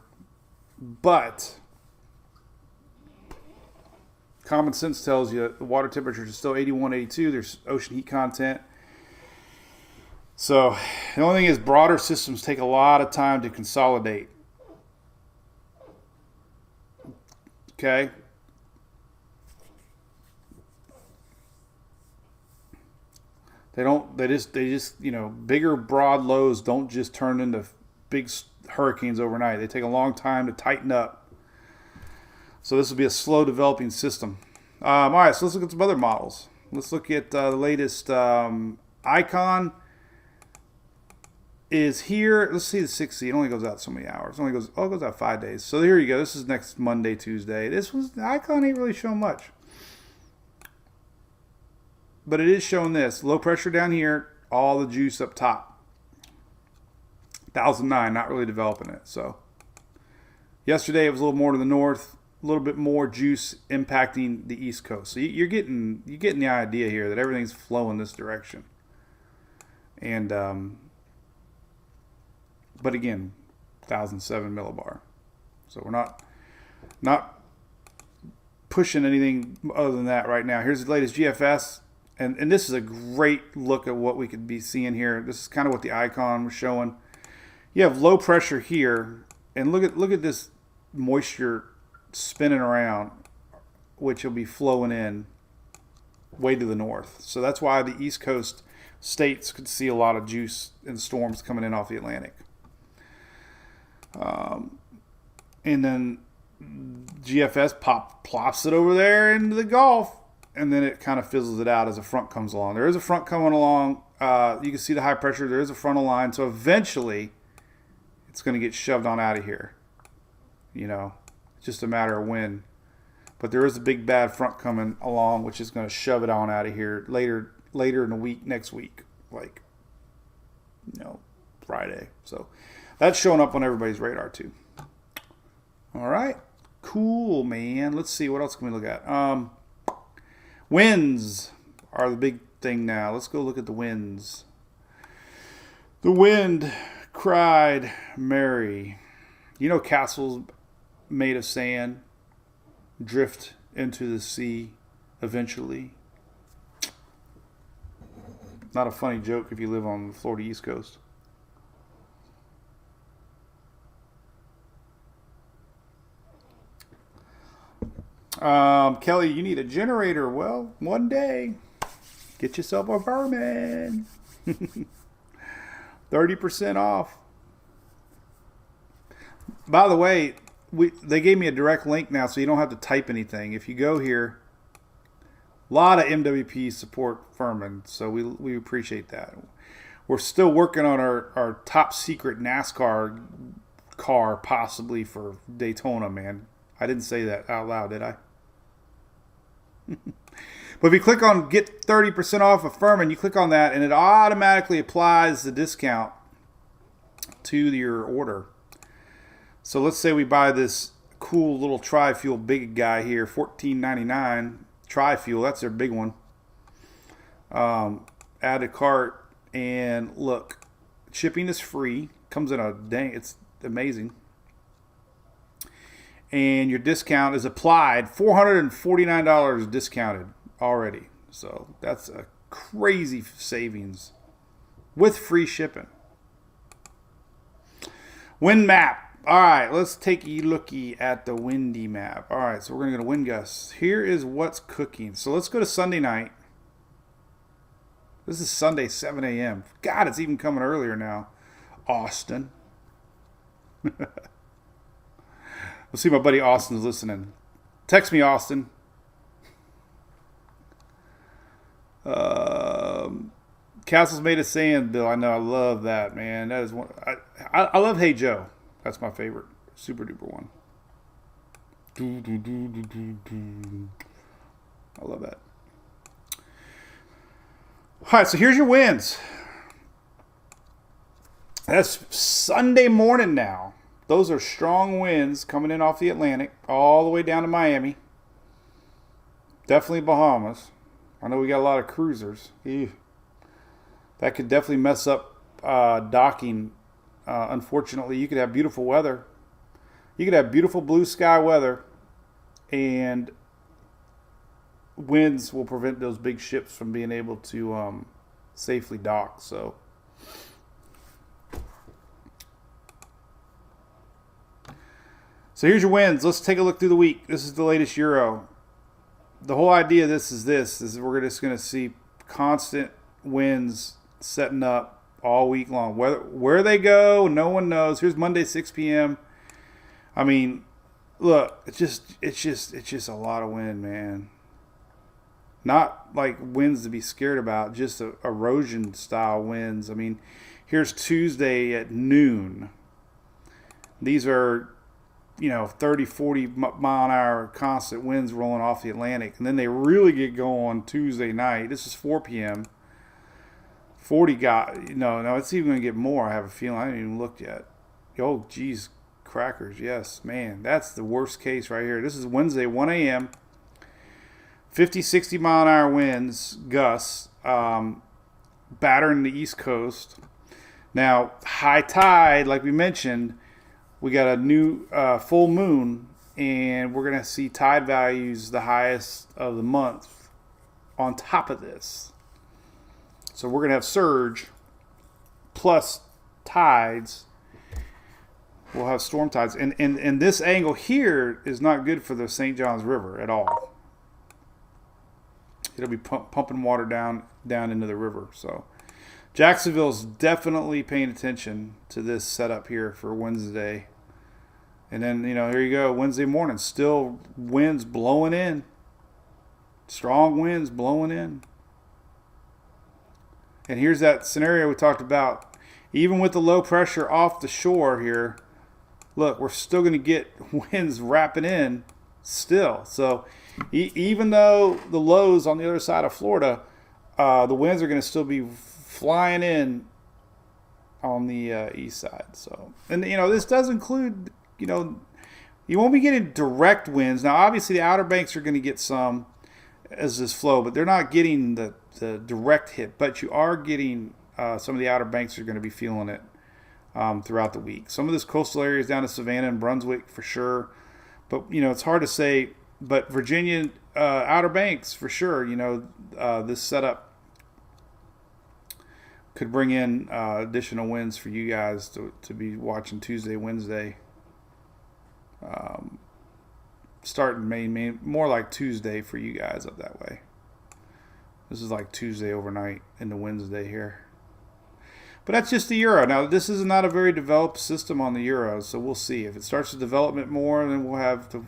But common sense tells you the water temperature is still 81, 82. There's ocean heat content. So the only thing is broader systems take a lot of time to consolidate. Okay. They just, bigger broad lows don't just turn into big hurricanes overnight. They take a long time to tighten up. So this will be a slow developing system. All right, so let's look at some other models. Let's look at the latest Icon is here. Let's see the 60. It only goes out so many hours. It goes out 5 days. So here you go. This is next Monday, Tuesday. The Icon ain't really showing much. But it is showing this. Low pressure down here, all the juice up top. 1,009, not really developing it. So yesterday it was a little more to the north, a little bit more juice impacting the East Coast. So you're getting the idea here that everything's flowing this direction. And but again, 1,007 millibar. So we're not pushing anything other than that right now. Here's the latest GFS. And this is a great look at what we could be seeing here. This is kind of what the Icon was showing. You have low pressure here, and look at this moisture spinning around, which will be flowing in. way to the north. So that's why the East Coast states could see a lot of juice and storms coming in off the Atlantic. And then GFS plops it over there into the Gulf, and then it kind of fizzles it out as a front comes along. There is a front coming along. You can see the high pressure. There is a frontal line. So eventually it's going to get shoved on out of here. You know, it's just a matter of when. But there is a big bad front coming along, which is going to shove it on out of here later in the week, next week, like, you know, Friday. So that's showing up on everybody's radar too. All right, cool, man. Let's see, what else can we look at? Winds are the big thing now. Let's go look at the winds. The wind cried Mary. You know, castles made of sand drift into the sea eventually. Not a funny joke if you live on the Florida East Coast. Kelly, you need a generator. Well, one day, get yourself a Vermin. 30% off. By the way, they gave me a direct link now, so you don't have to type anything. If you go here, a lot of MWP support Furman, so we appreciate that. We're still working on our top secret NASCAR car, possibly for Daytona, man. I didn't say that out loud, did I? But if you click on get 30% off of Furman, you click on that, and it automatically applies the discount to your order. So let's say we buy this cool little tri-fuel big guy here, $14.99 tri-fuel. That's their big one. Add a cart, and look, shipping is free. Comes in it's amazing. And your discount is applied, $449 discounted already. So that's a crazy savings with free shipping. Wind map. All right, let's take a looky at the windy map. All right, so we're going to go to wind gusts. Here is what's cooking. So let's go to Sunday night. This is Sunday, 7 a.m. God, it's even coming earlier now. Austin. Let's see if my buddy Austin's listening. Text me, Austin. Castles made of sand, Bill. I know. I love that, man. That is one. I love Hey Joe. That's my favorite super duper one. I love that. All right, so here's your winds. That's Sunday morning now. Those are strong winds coming in off the Atlantic all the way down to Miami. Definitely Bahamas. I know we got a lot of cruisers. Ew. That could definitely mess up docking. Unfortunately, you could have beautiful weather. You could have beautiful blue sky weather, and winds will prevent those big ships from being able to safely dock. So here's your winds. Let's take a look through the week. This is the latest Euro. The whole idea of this is we're just going to see constant winds setting up all week long. Where they go, no one knows. Here's Monday, 6 p.m. I mean, look, it's just a lot of wind, man. Not like winds to be scared about, just erosion style winds. I mean, here's Tuesday at noon. These are, 30, 40 mile an hour constant winds rolling off the Atlantic. And then they really get going Tuesday night. This is 4 p.m. 40 no, it's even going to get more. I have a feeling. I haven't even looked yet. Oh, geez, crackers. Yes, man, that's the worst case right here. This is Wednesday, 1 a.m. 50, 60 mile an hour winds, gusts, battering the East Coast. Now, high tide, like we mentioned, we got a new full moon, and we're going to see tide values the highest of the month on top of this. So we're going to have surge plus tides. We'll have storm tides. And this angle here is not good for the St. Johns River at all. it'll be pumping water down into the river. So Jacksonville's definitely paying attention to this setup here for Wednesday. And then, here you go, Wednesday morning, still winds blowing in. Strong winds blowing in. And here's that scenario we talked about. Even with the low pressure off the shore here, look, we're still going to get winds wrapping in still. So even though the lows on the other side of Florida, the winds are going to still be flying in on the east side. So, and this does include, you won't be getting direct winds. Now, obviously, the Outer Banks are going to get some as this flow, but they're not getting the direct hit. But you are getting some of the Outer Banks are going to be feeling it throughout the week. Some of this coastal areas down to Savannah and Brunswick for sure. But, it's hard to say. But Virginia, Outer Banks for sure, this setup could bring in additional winds for you guys to be watching Tuesday, Wednesday. Starting May, more like Tuesday for you guys up that way. This is like Tuesday overnight into Wednesday here. But that's just the Euro. Now, this is not a very developed system on the Euro, so we'll see. If it starts to develop it more, then we'll have to,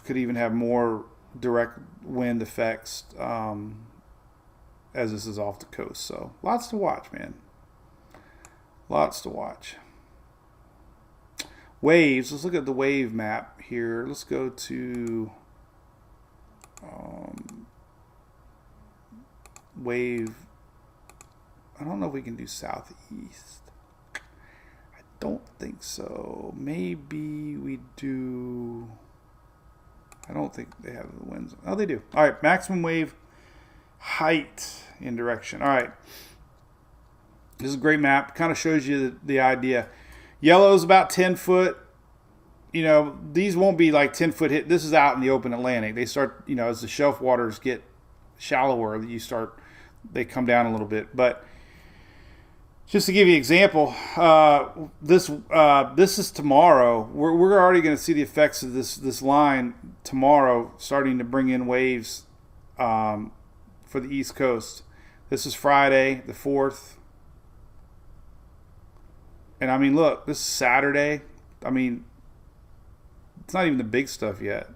could even have more direct wind effects as this is off the coast. So, lots to watch, man. Lots to watch. Waves. Let's look at the wave map here. Let's go to wave. I don't know if we can do southeast. I don't think so. Maybe we do. I don't think they have the winds. Oh, they do. All right. Maximum wave height in direction. All right. This is a great map. Kind of shows you the idea. Yellow is about 10 foot. These won't be like 10-foot hit. This is out in the open Atlantic. They start, as the shelf waters get shallower, they come down a little bit. But just to give you an example, this is tomorrow. We're already going to see the effects of this line tomorrow, starting to bring in waves for the East Coast. This is Friday, the 4th. And I mean, look, this is Saturday. I mean, it's not even the big stuff yet.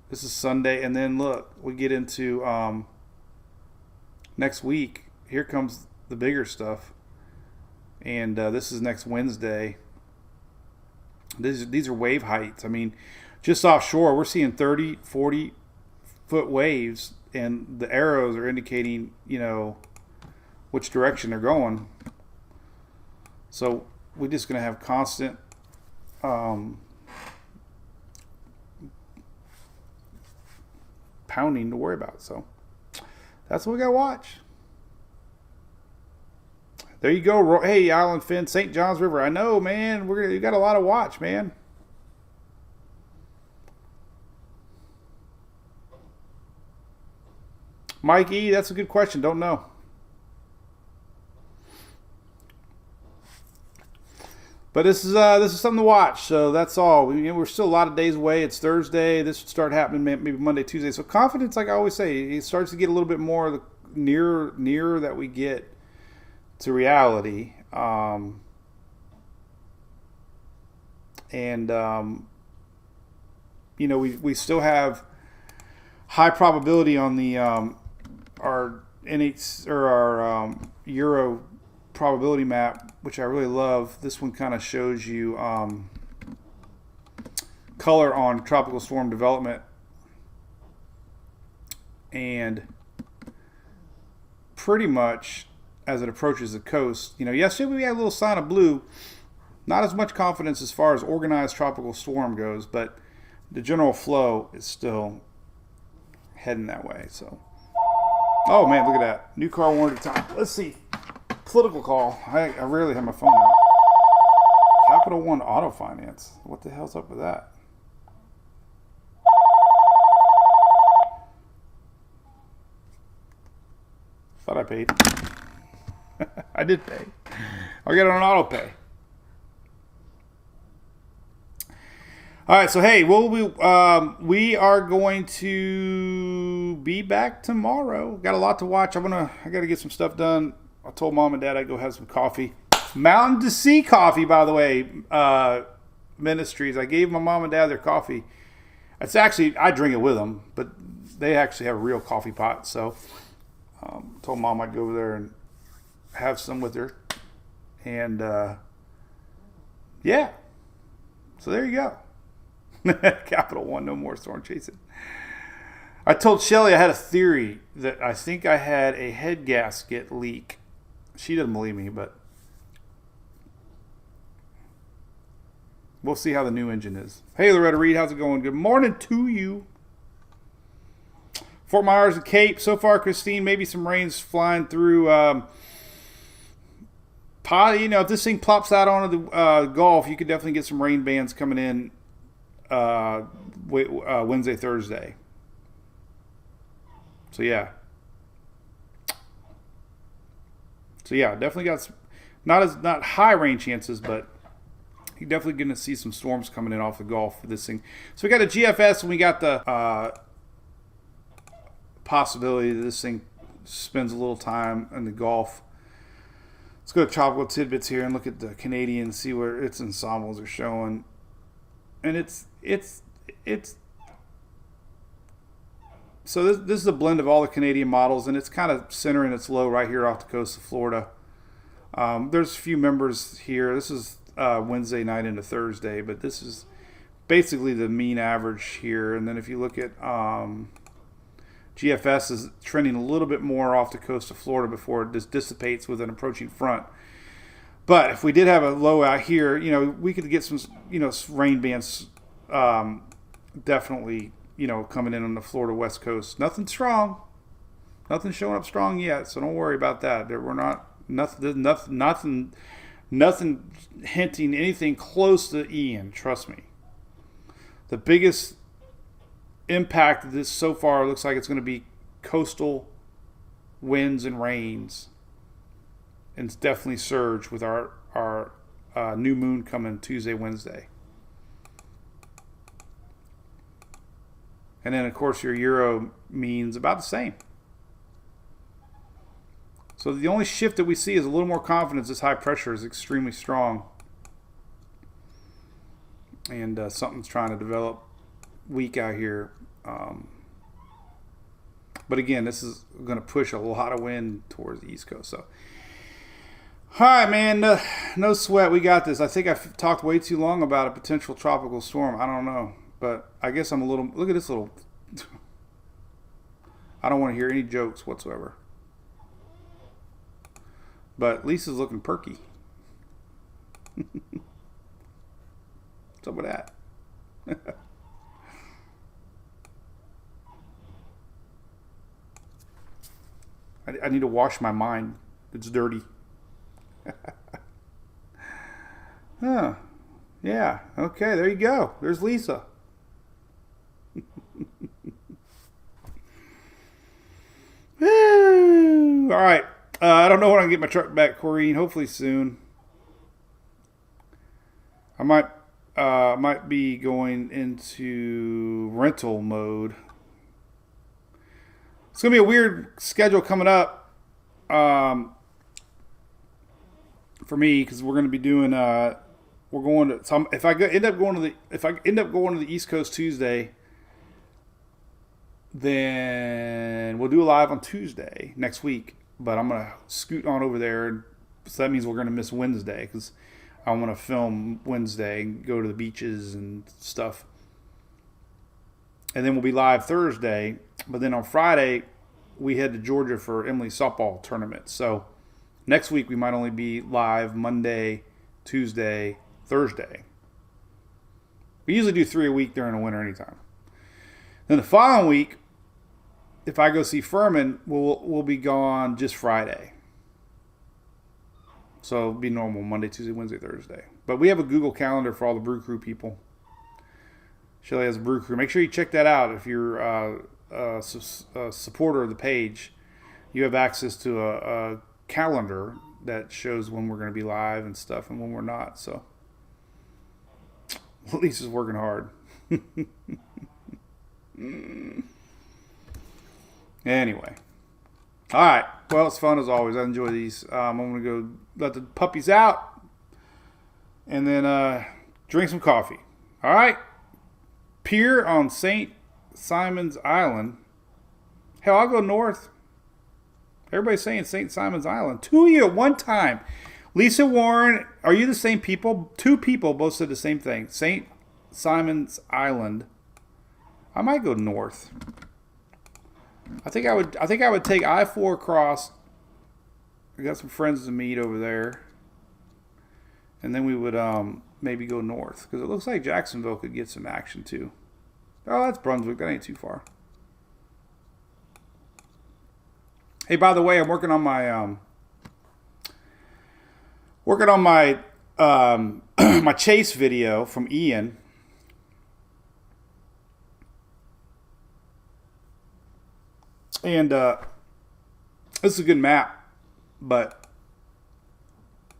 This is Sunday. And then look, we get into next week. Here comes the bigger stuff. And this is next Wednesday. These are wave heights. I mean, just offshore, we're seeing 30, 40-foot waves. And the arrows are indicating, which direction they're going. So we're just going to have constant pounding to worry about. So that's what we got to watch. There you go. Hey, Island Fin, St. John's River. I know, man. We got a lot to watch, man. Mike E., that's a good question. Don't know. But this is something to watch. So that's all. We're still a lot of days away. It's Thursday. This should start happening maybe Monday, Tuesday. So confidence, like I always say, it starts to get a little bit more nearer that we get to reality. We still have high probability on the our NH or our Euro probability map, which I really love. This one kind of shows you color on tropical storm development, and pretty much as it approaches the coast. Yesterday we had a little sign of blue. Not as much confidence as far as organized tropical storm goes, but the general flow is still heading that way. So, oh man, look at that. New car warranty time. Let's see. Political call. I rarely have my phone out. Capital One Auto Finance. What the hell's up with that? Thought I paid. I did pay. I got it on auto pay. All right, so hey, we are going to be back tomorrow. Got a lot to watch. I got to get some stuff done. I told mom and dad I'd go have some coffee. Mountain to Sea coffee, by the way. Ministries. I gave my mom and dad their coffee. It's actually, I drink it with them, but they actually have a real coffee pot. So told mom I'd go over there and have some with her. And yeah, so there you go. Capital One, no more storm chasing. I told Shelly I had a theory that I think I had a head gasket leak. She doesn't believe me, but we'll see how the new engine is. Hey, Loretta Reed, how's it going? Good morning to you. Fort Myers and Cape. So far, Christine, maybe some rain's flying through. If this thing plops out onto the Gulf, you could definitely get some rain bands coming in Wednesday, Thursday. So yeah, definitely got some, not high rain chances, but you're definitely going to see some storms coming in off the Gulf for this thing. So we got a GFS, and we got the possibility that this thing spends a little time in the Gulf. Let's go to Tropical Tidbits here and look at the Canadian, see where its ensembles are showing. And it's so this is a blend of all the Canadian models, and it's kind of centering its low right here off the coast of Florida. There's a few members here. This is Wednesday night into Thursday, but this is basically the mean average here. And then if you look at GFS is trending a little bit more off the coast of Florida before it just dissipates with an approaching front. But if we did have a low out here, we could get some, rain bands definitely, coming in on the Florida West Coast. Nothing strong. Nothing showing up strong yet, so don't worry about that. We're not, nothing hinting anything close to Ian, trust me. The biggest impact of this so far looks like it's going to be coastal winds and rains, and it's definitely surge with our new moon coming Tuesday, Wednesday. And then, of course, your Euro means about the same. So the only shift that we see is a little more confidence. This high pressure is extremely strong. And something's trying to develop weak out here. But again, this is going to push a lot of wind towards the East Coast. So, all right, man, no sweat. We got this. I think I've talked way too long about a potential tropical storm. I don't know. But I guess I'm a little... Look at this little... I don't want to hear any jokes whatsoever. But Lisa's looking perky. What's up with that? I need to wash my mind. It's dirty. Huh. Yeah. Okay, there you go. There's Lisa. Woo! All right. I don't know when I can get my truck back, Corrine. Hopefully soon. I might be going into rental mode. It's gonna be a weird schedule coming up for me, because we're gonna be doing we're going to some. If I end up going to the East Coast Tuesday, then we'll do a live on Tuesday next week. But I'm gonna scoot on over there, so that means we're gonna miss Wednesday, because I want to film Wednesday and go to the beaches and stuff. And then we'll be live Thursday. But then on Friday, we head to Georgia for Emily's softball tournament. So next week we might only be live Monday, Tuesday, Thursday. We usually do 3 a week during the winter anytime. Then the following week, if I go see Furman, we'll be gone just Friday. So it'll be normal Monday, Tuesday, Wednesday, Thursday. But we have a Google Calendar for all the Brew Crew people. Shelly has a Brew Crew. Make sure you check that out if you're a supporter of the page. You have access to a calendar that shows when we're going to be live and stuff and when we're not. So Lisa's working hard. Anyway. All right. Well, it's fun as always. I enjoy these. I'm going to go let the puppies out and then drink some coffee. All right. Pier on St. Simon's Island. Hell, I'll go north. Everybody's saying St. Simon's Island. Two of you at one time. Lisa Warren, are you the same people? Two people both said the same thing. St. Simon's Island. I might go north. I think I would take I-4 across. We got some friends to meet over there. And then we would maybe go north. Because it looks like Jacksonville could get some action too. Oh, that's Brunswick. That ain't too far. Hey, by the way, I'm working on my my chase video from Ian. And this is a good map, but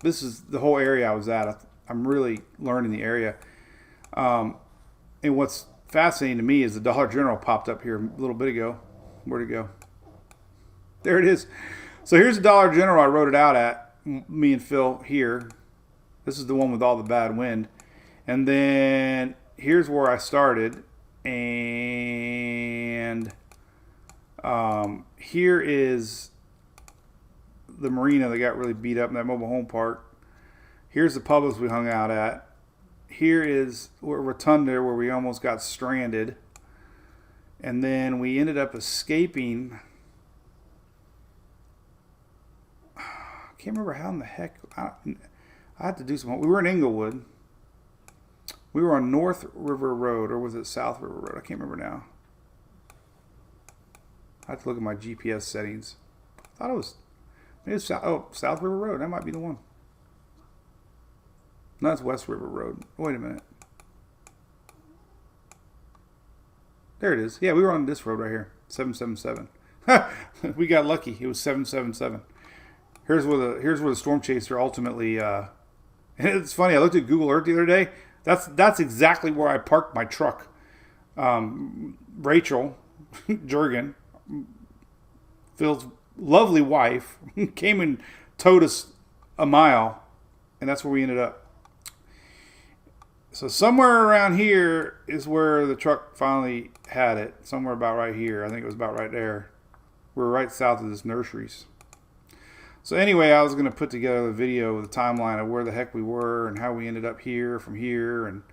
this is the whole area I was at. I'm really learning the area. And what's fascinating to me is the Dollar General popped up here a little bit ago. Where'd it go? There it is. So here's the Dollar General I wrote it out at, me and Phil here. This is the one with all the bad wind. And then here's where I started. And here is the marina that got really beat up in that mobile home park. Here's the Publix we hung out at. Here is Rotunda where we almost got stranded. And then we ended up escaping. I can't remember how in the heck. I had to do some. We were in Inglewood. We were on North River Road, or was it South River Road? I can't remember now. I have to look at my GPS settings. I thought it was, maybe it was South River Road. That might be the one. No, it's West River Road. Wait a minute. There it is. Yeah, we were on this road right here. 777. We got lucky. It was 777. Here's where the storm chaser ultimately. And it's funny. I looked at Google Earth the other day. That's exactly where I parked my truck. Rachel Jurgen, Phil's lovely wife, came and towed us a mile, and that's where we ended up. So somewhere around here is where the truck finally had it. Somewhere about right here. I think it was about right there. We're right south of this nurseries. So anyway, I was going to put together the video with a timeline of where the heck we were and how we ended up here from here. And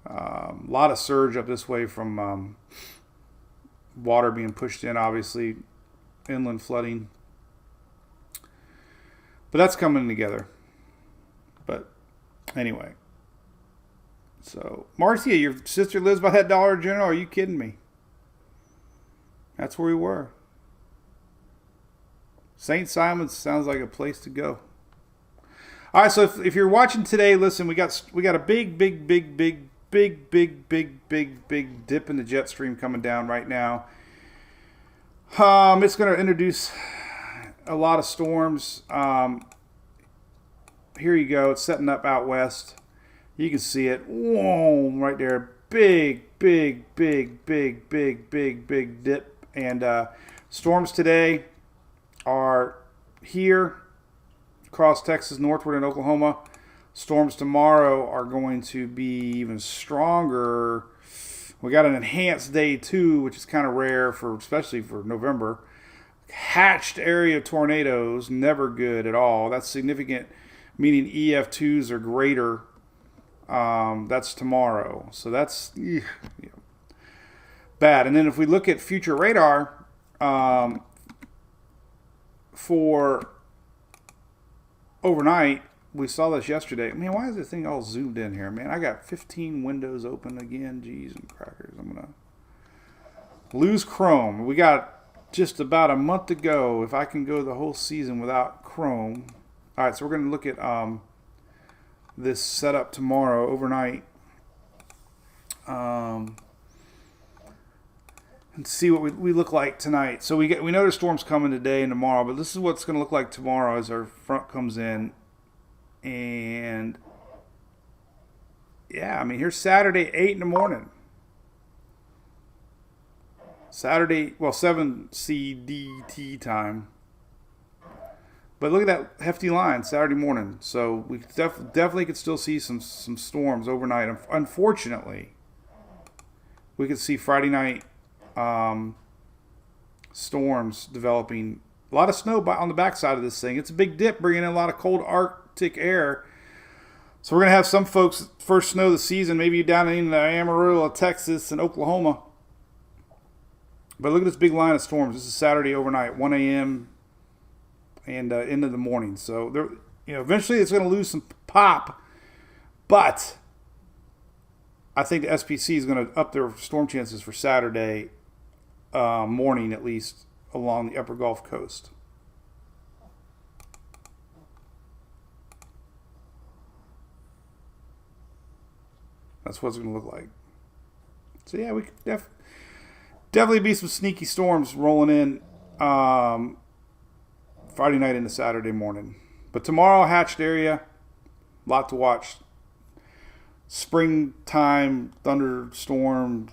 a lot of surge up this way from water being pushed in, obviously, inland flooding. But that's coming together. But anyway. So, Marcia, your sister lives by that Dollar General? Are you kidding me? That's where we were. St. Simon's sounds like a place to go. All right, so if you're watching today, listen, we got a big dip in the jet stream coming down right now. It's going to introduce a lot of storms. Here you go. It's setting up out west. You can see it. Whoa, right there. Big dip. And storms today are here across Texas, northward in Oklahoma. Storms tomorrow are going to be even stronger. We got an enhanced day 2, which is kind of rare especially for November. Hatched area tornadoes, never good at all. That's significant, meaning EF2s are greater. That's tomorrow. So that's bad. And then if we look at future radar, for overnight, we saw this yesterday. Man, why is this thing all zoomed in here, man? I got 15 windows open again. Jeez and crackers. I'm going to lose Chrome. We got just about a month to go if I can go the whole season without Chrome. All right, so we're going to look at this setup tomorrow, overnight. And see what we look like tonight. So we know there's storms coming today and tomorrow, but this is what's going to look like tomorrow as our front comes in. And yeah, I mean, here's Saturday, 8 in the morning. Saturday, well, 7 CDT time. But look at that hefty line Saturday morning. So we definitely could still see some storms overnight. Unfortunately, we could see Friday night storms developing. A lot of snow on the backside of this thing. It's a big dip, bringing in a lot of cold Arctic air. So we're going to have some folks first snow of the season, maybe down in Amarillo, Texas, and Oklahoma. But look at this big line of storms. This is Saturday overnight, 1 a.m. and into the morning. So there, eventually it's going to lose some pop. But I think the SPC is going to up their storm chances for Saturday morning, at least along the upper Gulf Coast. That's what it's going to look like. So yeah, we could definitely be some sneaky storms rolling in Friday night into Saturday morning. But tomorrow, hatched area, a lot to watch. Springtime thunderstorm,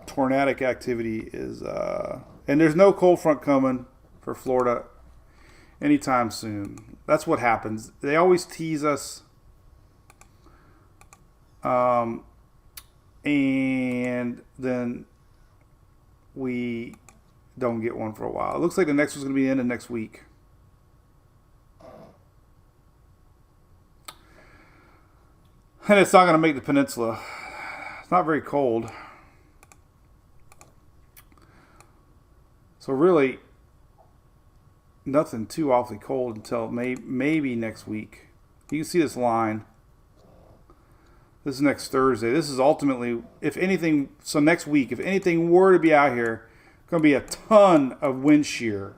tornadic activity is, and there's no cold front coming for Florida anytime soon. That's what happens. They always tease us. And then we don't get one for a while. It looks like the next one's going to be in the next week. And it's not going to make the peninsula. It's not very cold. So really, nothing too awfully cold until maybe next week. You can see this line. This is next Thursday. This is ultimately, if anything, so next week, if anything were to be out here, going to be a ton of wind shear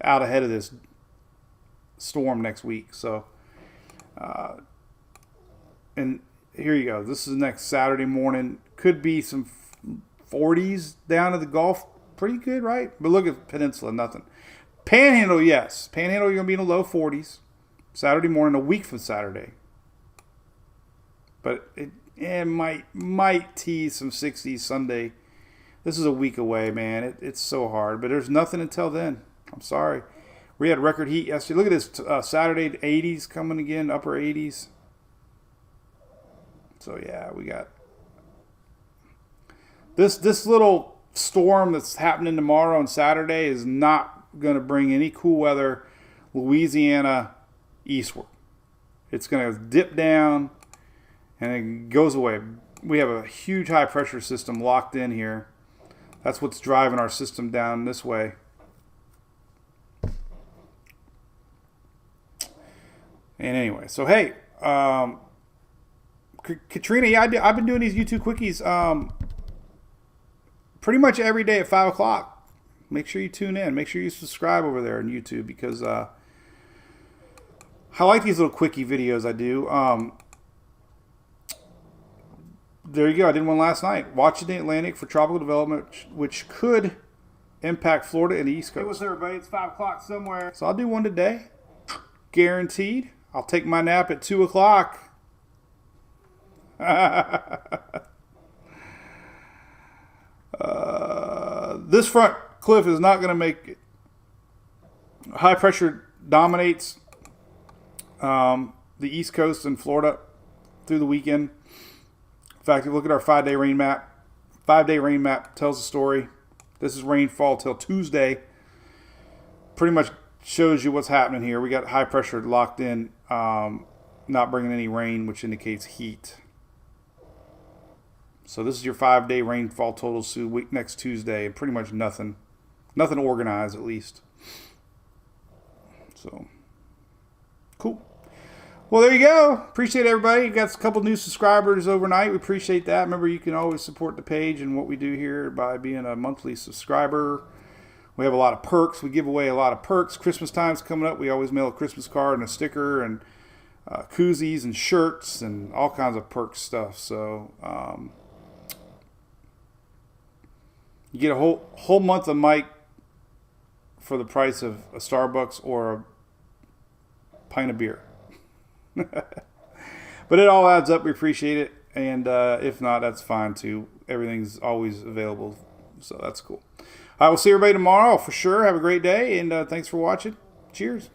out ahead of this storm next week. So, and here you go. This is next Saturday morning. Could be some 40s down to the Gulf. Pretty good, right? But look at Peninsula, nothing. Panhandle, yes. Panhandle, you're going to be in the low 40s. Saturday morning, a week from Saturday. But it might tease some 60s Sunday. This is a week away, man. It's so hard. But there's nothing until then. I'm sorry. We had record heat yesterday. Look at this Saturday, 80s coming again, upper 80s. So, yeah, we got this little storm that's happening tomorrow and Saturday is not going to bring any cool weather Louisiana eastward. It's going to dip down and it goes away. We have a huge high pressure system locked in here. That's what's driving our system down this way. And anyway, so hey, Katrina, yeah, I've been doing these YouTube quickies pretty much every day at 5 o'clock. Make sure you tune in. Make sure you subscribe over there on YouTube because I like these little quickie videos I do. There you go. I did one last night. Watching the Atlantic for tropical development, which could impact Florida and the East Coast. Hey, what's up, everybody? It's 5 o'clock somewhere. So I'll do one today. Guaranteed. I'll take my nap at 2 o'clock. This front, Cliff, is not going to make it. High pressure dominates the East Coast and Florida through the weekend. In fact, if you look at our 5-day rain map, 5-day rain map tells the story. This is rainfall till Tuesday. Pretty much shows you what's happening here. We got high pressure locked in, not bringing any rain, which indicates heat. So this is your 5-day rainfall totals through week next Tuesday, and pretty much nothing organized at least. So cool. Well, there you go. Appreciate everybody. You got a couple new subscribers overnight. We appreciate that. Remember, you can always support the page and what we do here by being a monthly subscriber. We have a lot of perks. We give away a lot of perks. Christmas time's coming up. We always mail a Christmas card and a sticker and koozies and shirts and all kinds of perk stuff. So you get a whole month of Mike for the price of a Starbucks or a pint of beer. But it all adds up. We appreciate it. And if not, that's fine too. Everything's always available. So that's cool. I will see everybody tomorrow for sure. Have a great day. And thanks for watching. Cheers.